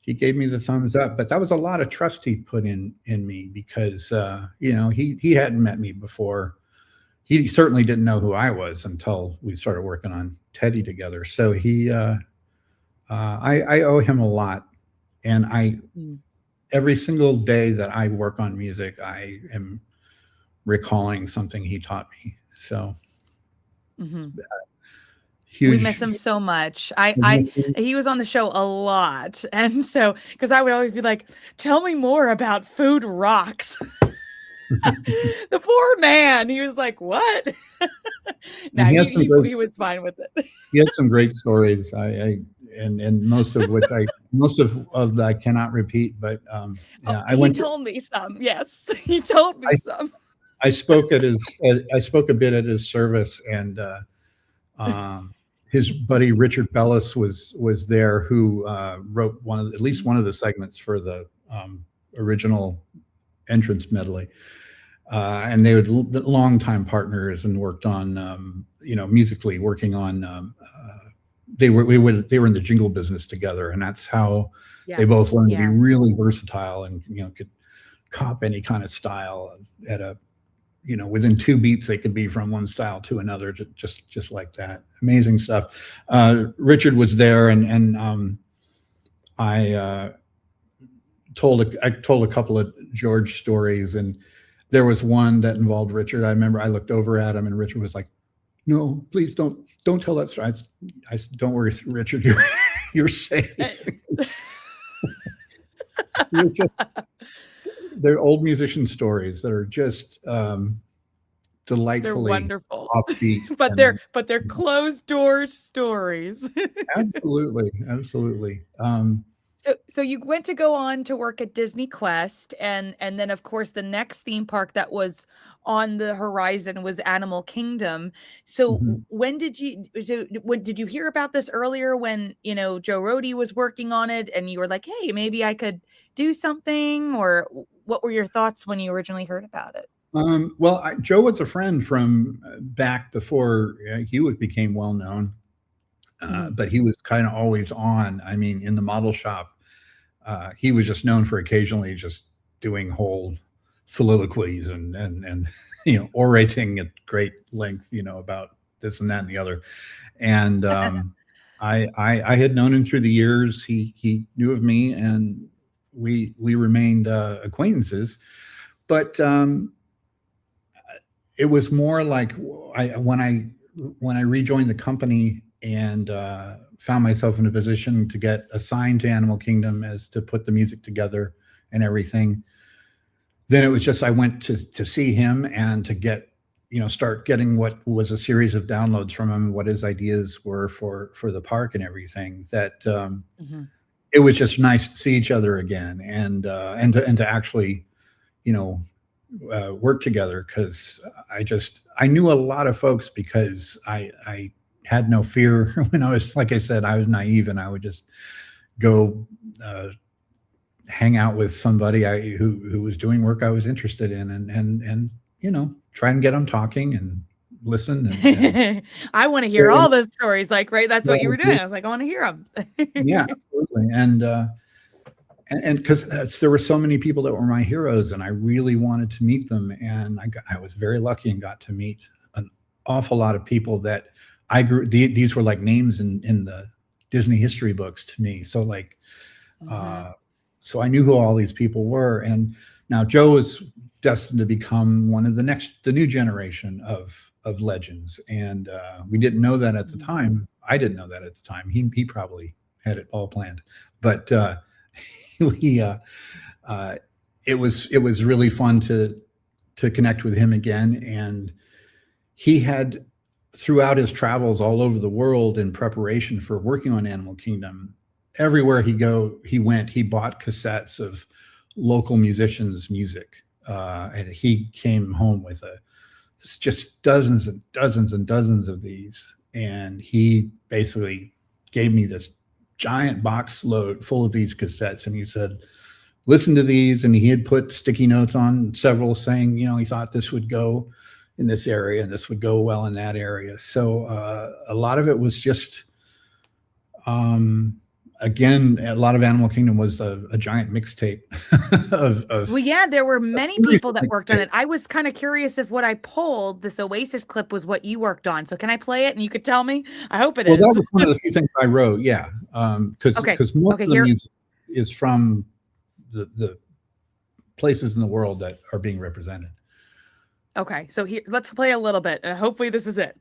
he gave me the thumbs up, but that was a lot of trust he put in me because, he hadn't met me before. He certainly didn't know who I was until we started working on Teddy together. So I owe him a lot. And every single day that I work on music, I am recalling something he taught me. So huge. We miss him so much. He was on the show a lot. And so, because I would always be like, tell me more about Food Rocks. The poor man. He was like, what? No, he was fine with it. He had some great stories. And most of which I cannot repeat, but he told me some. Yes, he told me some. I spoke a bit at his service, and his buddy Richard Bellis was there, who wrote at least one of the segments for the original entrance medley, and they were longtime partners and worked on musically working on. They were in the jingle business together, and that's how they both learned to be really versatile and could cop any kind of style at a within 2 beats, they could be from one style to another, just like that. Amazing stuff. Richard was there, and I told a couple of George stories, and there was one that involved Richard. I remember I looked over at him, and Richard was like, "No, please don't tell that story." I said, "Don't worry, Richard, you're safe." They're old musician stories that are just delightfully They're wonderful, offbeat, but they're closed door stories. absolutely. So you went to go on to work at Disney Quest, and then of course the next theme park that was on the horizon was Animal Kingdom. So Mhm. when did you hear about this earlier when Joe Rohde was working on it, and you were like, hey, maybe I could do something, or what were your thoughts when you originally heard about it? Well, Joe was a friend from back before Hewitt became well known, Mhm. but he was kind of always on. I mean, in the model shop, he was just known for occasionally just doing whole soliloquies and orating at great length, about this and that and the other. And I had known him through the years. He knew of me, and we remained acquaintances. But it was more like when I rejoined the company and found myself in a position to get assigned to Animal Kingdom as to put the music together and everything. Then it was just I went to see him and to get start getting what was a series of downloads from him, what his ideas were for the park and everything. That Mhm. it was just nice to see each other again and to actually work together, because I knew a lot of folks because I had no fear when I was, like I said, I was naive, and I would just go hang out with somebody who was doing work I was interested in, and try and get them talking and listen I want to hear and all those stories. Like, right, that's what you well, were doing. I was like, I want to hear them. yeah, absolutely. And because there were so many people that were my heroes, and I really wanted to meet them, and I was very lucky and got to meet an awful lot of people that these were like names in the Disney history books to me. So like, Mhm. uh, so I knew who all these people were, and now Joe is destined to become one of the new generation of legends, and we didn't know that at the Mhm. time. I didn't know that at the time. He probably had it all planned, but we it was really fun to connect with him again. And he had, throughout his travels all over the world in preparation for working on Animal Kingdom, everywhere he went, he bought cassettes of local musicians' music, and he came home with just dozens and dozens and dozens of these. And he basically gave me this giant box load full of these cassettes, and he said, listen to these. And he had put sticky notes on several saying, he thought this would go in this area and this would go well in that area. So a lot of it was just, again, a lot of Animal Kingdom was a giant mixtape of Well, yeah, there were a many series people of that worked on it. mixtapes. I was kind of curious if what I pulled, this Oasis clip, was what you worked on. So can I play it and you could tell me? I hope it Well, that is. was one of the few things I wrote. Yeah. Okay. Because most Okay, of the here. music is from the places in the world that are being represented. Okay. So here, let's play a little bit. Hopefully this is it.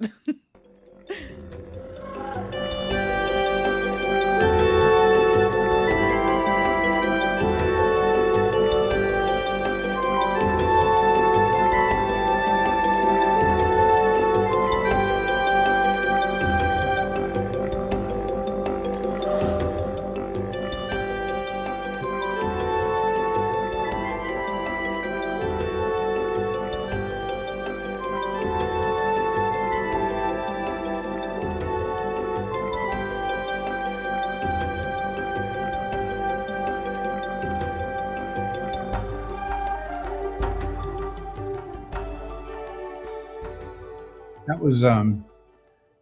That was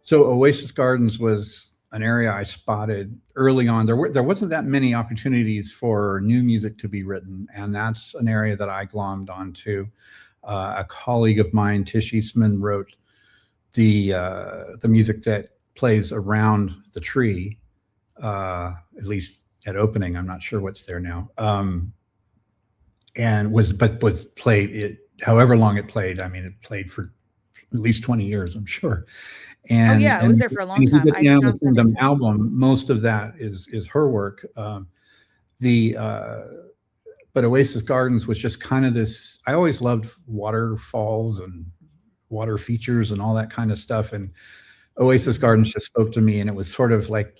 so Oasis Gardens was an area I spotted early on. There wasn't that many opportunities for new music to be written, and that's an area that I glommed onto. A colleague of mine, Tish Eastman, wrote the music that plays around the tree, at least at opening. I'm not sure what's there now. And was played it however long it played. I mean, it played for at least 20 years, I'm sure. And it was there for a long if you time. get the Animal Kingdom album, most of that is her work. But Oasis Gardens was just kind of this. I always loved waterfalls and water features and all that kind of stuff. And Oasis Gardens just spoke to me, and it was sort of like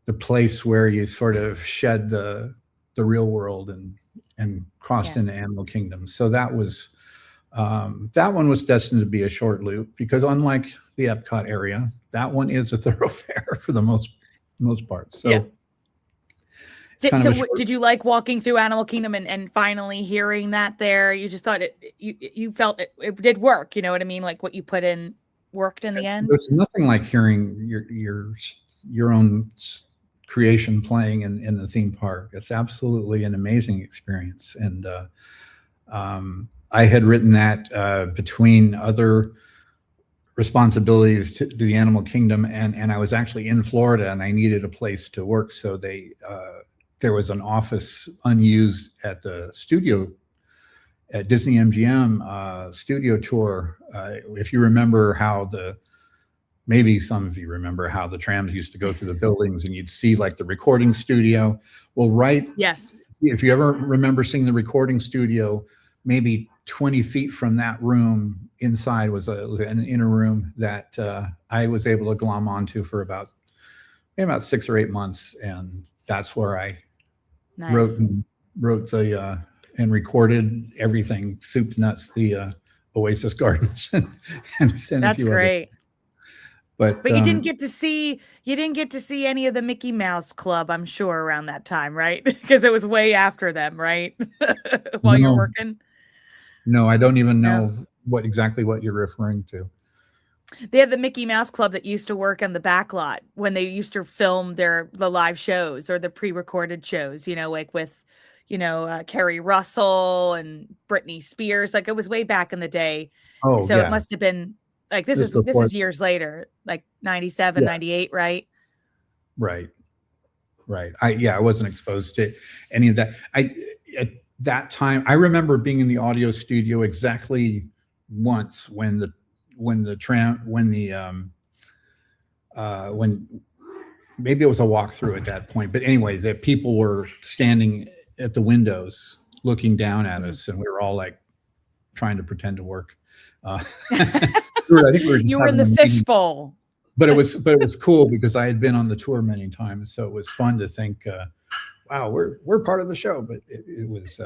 the place where you sort of shed the real world and crossed into Animal Kingdom. So that one was destined to be a short loop, because unlike the Epcot area, that one is a thoroughfare for the most part. So, did you like walking through Animal Kingdom and finally hearing that there? You just thought you felt it did work. You know what I mean? Like what you put in worked in the end. There's nothing like hearing your own creation playing in the theme park. It's absolutely an amazing experience. And I had written that between other responsibilities to the Animal Kingdom, and I was actually in Florida, and I needed a place to work. So there was an office unused at the studio at Disney MGM studio tour. If you remember maybe some of you remember how the trams used to go through the buildings, and you'd see like the recording studio. Well, yes. If you ever remember seeing the recording studio, maybe 20 feet from that room inside was an inner room that I was able to glom onto for about 6 or 8 months, and that's where I wrote and recorded everything, soup to nuts, the Oasis Gardens, and that's great. But you didn't get to see any of the Mickey Mouse Club, I'm sure, around that time, right? Because it was way after them, right? While you're working. No, I don't even know what you're referring to. They had the Mickey Mouse Club that used to work on the back lot when they used to film the live shows or the pre-recorded shows, like with, Kerry Russell and Britney Spears. Like it was way back in the day. Oh, so it must have been like, this is years later, like 97, 98, right? Right. I wasn't exposed to any of that. At that time, I remember being in the audio studio exactly once when maybe it was a walkthrough at that point, but anyway, the people were standing at the windows looking down at us, and we were all like trying to pretend to work. I think we were just you were in the fishbowl. But it was cool because I had been on the tour many times, so it was fun to think, wow, we're part of the show. But it was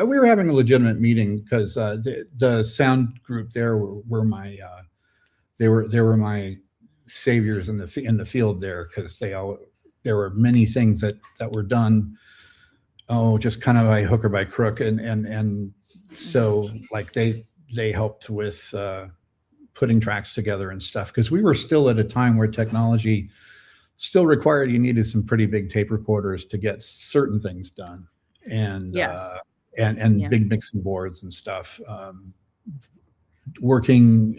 we were having a legitimate meeting because the sound group there were my they were my saviors in the field there, because there were many things that were done just kind of by hook or by crook, and so like they helped with putting tracks together and stuff, because we were still at a time where technology still required you needed some pretty big tape recorders to get certain things done, and big mixing boards and stuff. Working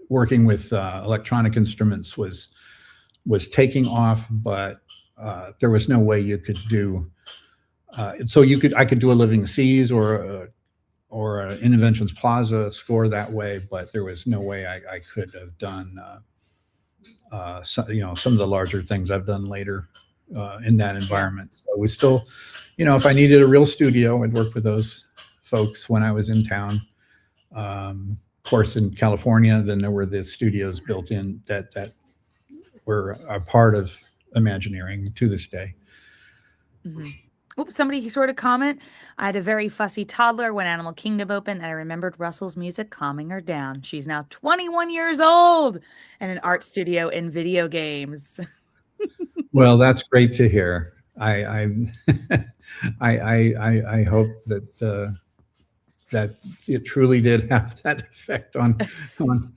with electronic instruments was taking off, but there was no way you could do. I could do a Living Seas or an Innoventions Plaza score that way, but there was no way I could have done some of the larger things I've done later in that environment. So we still, if I needed a real studio, I'd work with those folks when I was in town. Of course, in California, then there were the studios built in that were a part of Imagineering to this day. Mm-hmm. Oops, somebody sort of comment. I had a very fussy toddler when Animal Kingdom opened, and I remembered Russell's music calming her down. She's now 21 years old and an art studio in video games. Well, that's great to hear. I hope that that it truly did have that effect on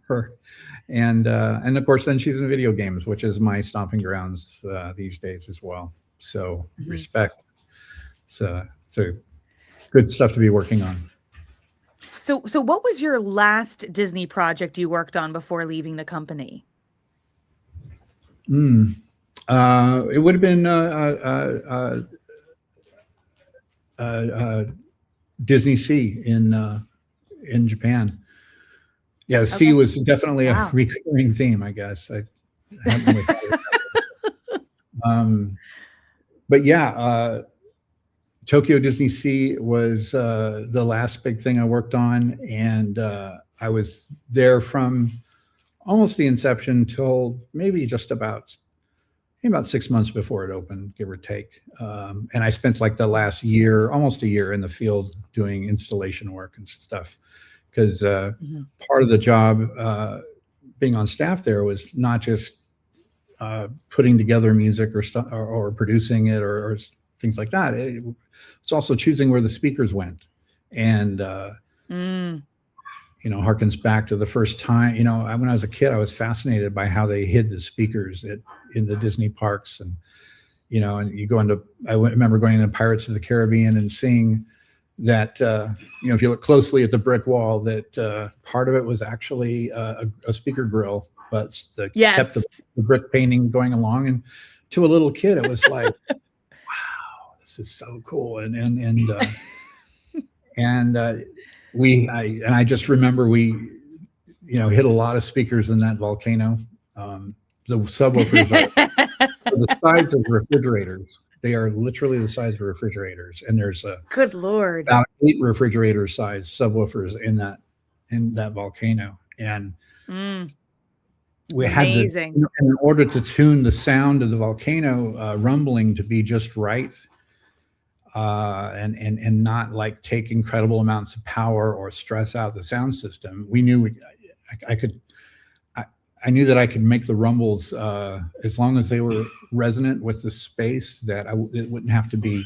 her, and of course, then she's in video games, which is my stomping grounds these days as well. So respect. It's a good stuff to be working on. So what was your last Disney project you worked on before leaving the company? It would have been Disney Sea in Japan. Yeah, sea Okay. was definitely a Wow. recurring theme, I guess. I hadn't really thought of that. But yeah, Tokyo Disney Sea was the last big thing I worked on, and I was there from almost the inception till maybe just about 6 months before it opened, give or take. And I spent like the last year, almost a year, in the field doing installation work and stuff, because part of the job being on staff there was not just putting together music or stuff or producing it or things like that. It's also choosing where the speakers went, and harkens back to the first time. When I was a kid, I was fascinated by how they hid the speakers in the Disney parks, and you go into. I remember going into Pirates of the Caribbean and seeing that if you look closely at the brick wall, that part of it was actually a speaker grill, but kept the brick painting going along. And to a little kid, it was like, wow, this is so cool. I just remember we hit a lot of speakers in that volcano. The subwoofers are the size of refrigerators. They are literally the size of refrigerators, and there's good Lord, about 8 refrigerator size subwoofers in that volcano. And we amazing. had to, in order to tune the sound of the volcano rumbling to be just right, and not like take incredible amounts of power or stress out the sound system. We knew I knew that I could make the rumbles as long as they were resonant with the space, that it wouldn't have to be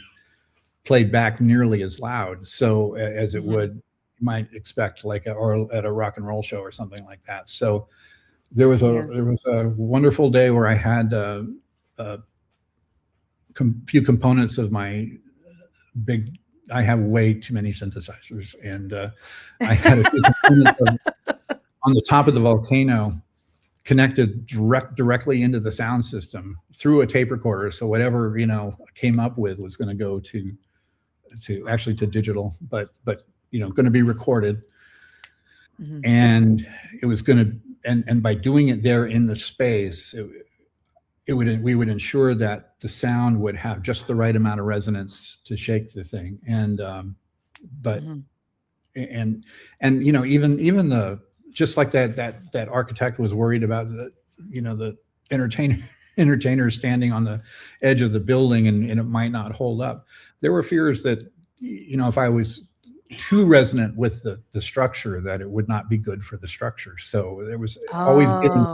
played back nearly as loud. So as it would, you might expect, or at a rock and roll show or something like that. So there was a wonderful day where I had a few components of my I have way too many synthesizers, and I had a few components on the top of the volcano connected directly into the sound system through a tape recorder. So whatever came up with was going to go to digital, but going to be recorded, and it was going to, and by doing it there in the space, we would ensure that the sound would have just the right amount of resonance to shake the thing. And even the, just like that architect was worried about the entertainers standing on the edge of the building and it might not hold up. There were fears that if I was too resonant with the structure, that it would not be good for the structure. So there was always getting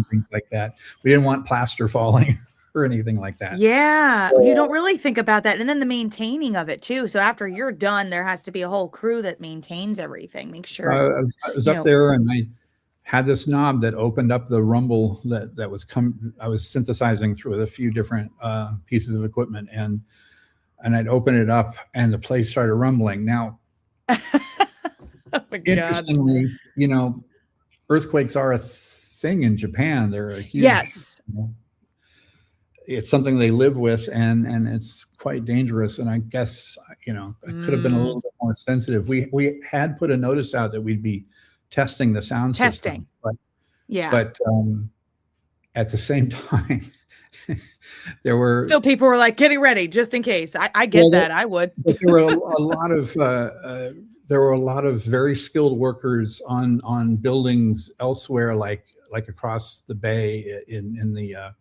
things like that. We didn't want plaster falling or anything like that. Yeah, you don't really think about that. And then the maintaining of it too. So after you're done, there has to be a whole crew that maintains everything. Make sure I was up there, and I had this knob that opened up the rumble that was I was synthesizing through with a few different pieces of equipment, and I'd open it up and the place started rumbling. Now, interestingly, earthquakes are a thing in Japan. They're a huge, it's something they live with, and it's quite dangerous. And I guess, I could have been a little bit more sensitive. We had put a notice out that we'd be testing the sound system, but at the same time, there were still people were like getting ready just in case. I get that. I would. But there were a lot of very skilled workers on buildings elsewhere, like across the bay in the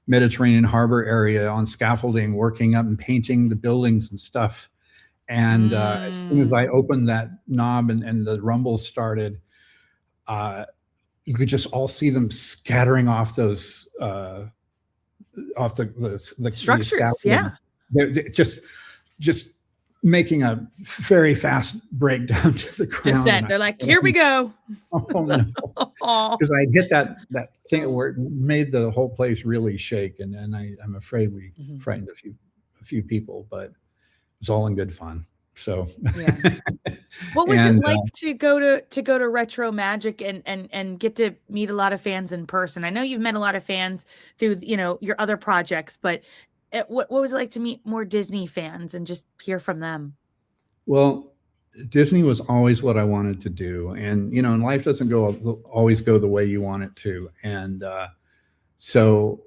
Mediterranean harbor area, on scaffolding, working up and painting the buildings and stuff. And as soon as I opened that knob and the rumbles started, you could just all see them scattering off those off the structures. Yeah, they're just making a very fast break down to the ground. Descent. They're like, here we go. Oh no! Because I hit that thing where it made the whole place really shake, and I'm afraid we frightened a few people, but it was all in good fun. So, Yeah. What was it and like to go to Retro Magic and get to meet a lot of fans in person? I know you've met a lot of fans through, your other projects, but what was it like to meet more Disney fans and just hear from them? well, Disney was always what I wanted to do, and and life doesn't always go the way you want it to, and so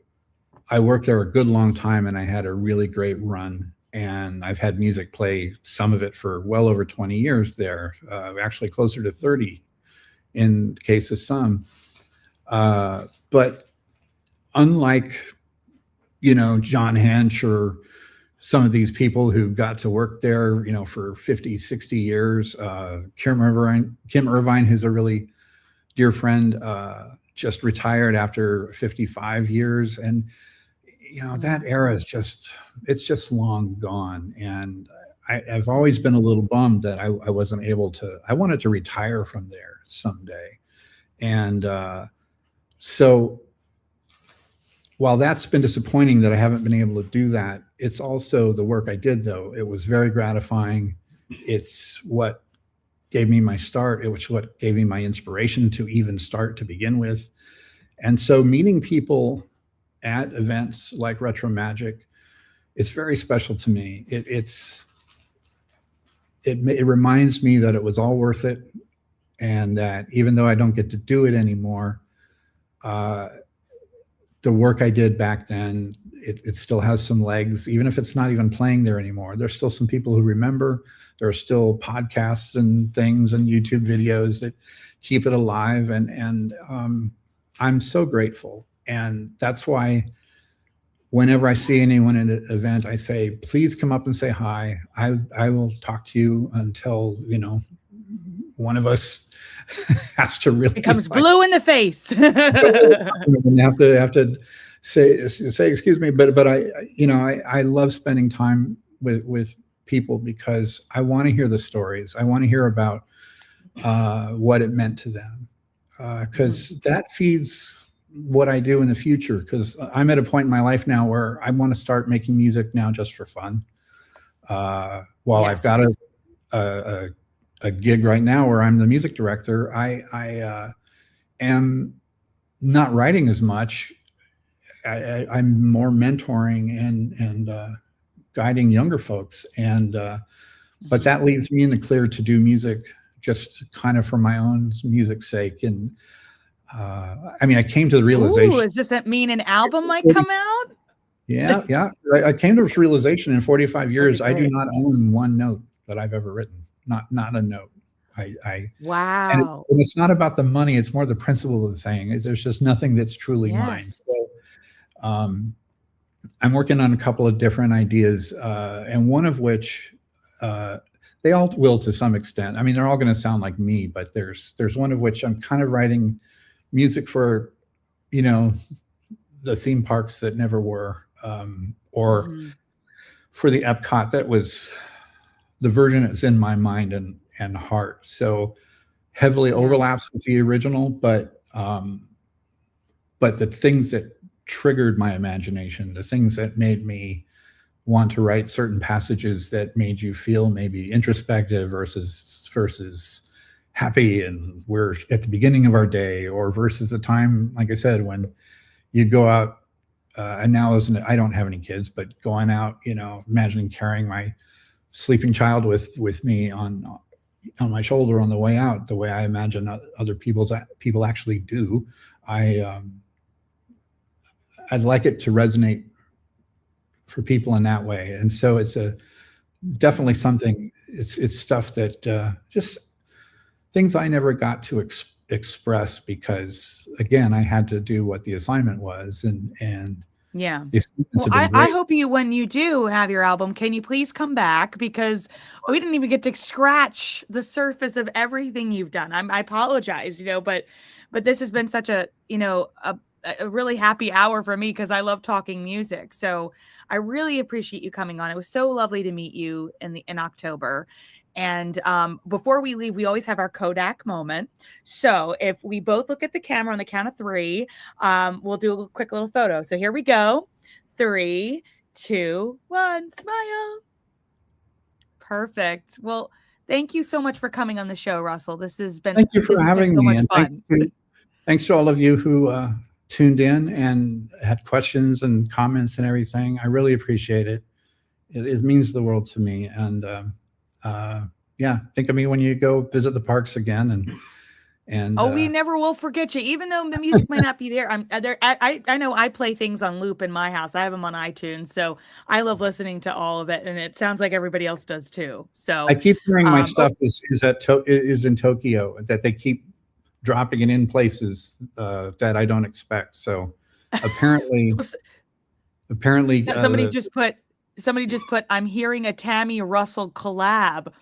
I worked there a good long time, and I had a really great run. And I've had music play, some of it for well over 20 years there, actually closer to 30 in the case of some. But unlike, John Hench or some of these people who got to work there, for 50, 60 years, Kim Irvine, who's a really dear friend, just retired after 55 years. And that Mm. era it's just long gone. And I've always been a little bummed that I wasn't able to. I wanted to retire from there someday. And so while that's been disappointing that I haven't been able to do that, it's also the work I did, though. It was very gratifying. It's what gave me my start. It was what gave me my inspiration to even start to begin with. And so meeting people at events like Retro Magic, it's very special to me. It reminds me that it was all worth it, and that even though I don't get to do it anymore, uh, the work I did back then, it still has some legs, even if it's not even playing there anymore. There's still some people who remember. There are still podcasts and things and YouTube videos that keep it alive, and I'm so grateful. And that's why whenever I see anyone at an event, I say, please come up and say hi. I will talk to you until, one of us has to really Becomes blue in the face. have to say excuse me, but I love spending time with people because I want to hear the stories. I want to hear about what it meant to them, because that feeds what I do in the future. Because I'm at a point in my life now where I want to start making music now just for fun. While Yes. I've got a gig right now where I'm the music director, I am not writing as much. I'm more mentoring and guiding younger folks, and but that leaves me in the clear to do music just kind of for my own music's sake. And I mean, I came to the Ooh, realization. does this mean an album might come out? Yeah, yeah. I came to this realization in 45 That'd be years, I do great. not own one note that I've ever written. Not a note. I Wow. and it's not about the money. It's more the principle of the thing. There's just nothing that's truly mine. Yes. So I'm working on a couple of different ideas, and one of which they all will to some extent. I mean, they're all going to sound like me, but there's one of which I'm kind of writing music for, the theme parks that never were, or for the EPCOT that was the version that's in my mind and heart. So heavily Yeah. overlaps with the original, but the things that triggered my imagination, the things that made me want to write certain passages that made you feel maybe introspective versus happy, and we're at the beginning of our day, or versus the time, like I said, when you'd go out, and now isn't it, I don't have any kids, but going out, imagining carrying my sleeping child with me on my shoulder on the way out, the way I imagine other people actually do. I'd like it to resonate for people in that way, and so it's definitely something. It's stuff that just things I never got to express because, again, I had to do what the assignment was, and Yeah. the assignments Well, have been I great. hope when you do have your album, can you please come back? Because we didn't even get to scratch the surface of everything you've done. I apologize, but this has been such a really happy hour for me because I love talking music. So I really appreciate you coming on. It was so lovely to meet you in October. And before we leave, we always have our Kodak moment. So if we both look at the camera on the count of three, we'll do a quick little photo. So here we go. 3, 2, 1, smile. Perfect. Well, thank you so much for coming on the show, Russell. This has been Thank you for having so me, much and fun. thanks to all of you who tuned in and had questions and comments and everything. I really appreciate it. It means the world to me. And yeah, think of me when you go visit the parks again. And Oh, we never will forget you, even though the music might not be there. I'm there. I know I play things on loop in my house. I have them on iTunes, so I love listening to all of it, and it sounds like everybody else does too. So, I keep hearing my oh, stuff is in Tokyo, that they keep dropping it in places that I don't expect. So apparently, apparently, somebody just put, I'm hearing a Tammy Russell collab.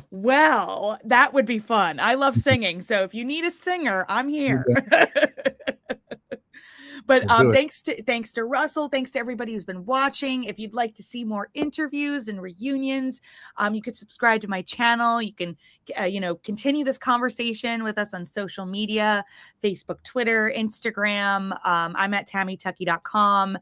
Well, that would be fun. I love singing, so if you need a singer, I'm here. But we'll do it. thanks to Russell, thanks to everybody who's been watching. If you'd like to see more interviews and reunions, you could subscribe to my channel. You can continue this conversation with us on social media, Facebook, Twitter, Instagram. I'm at tammytuckey.com.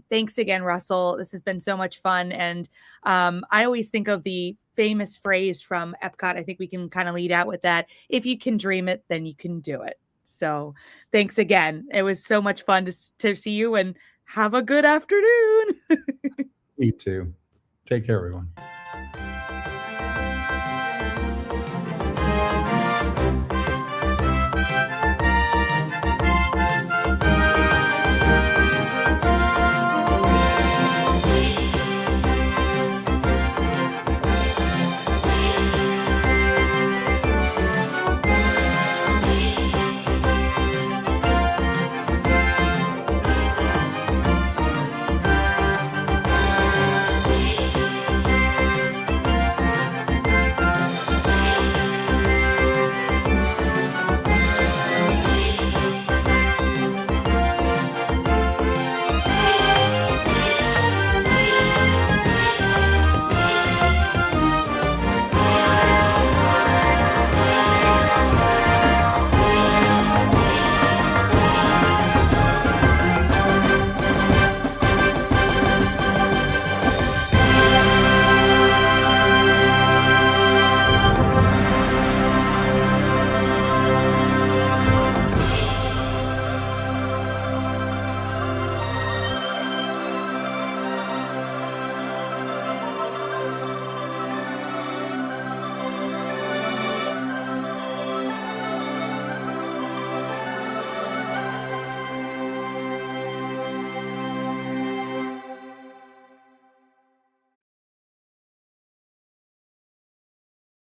Thanks again, Russell. This has been so much fun. And I always think of the famous phrase from EPCOT. I think we can kind of lead out with that. If you can dream it, then you can do it. So thanks again. It was so much fun to see you, and have a good afternoon. You too. Take care, everyone.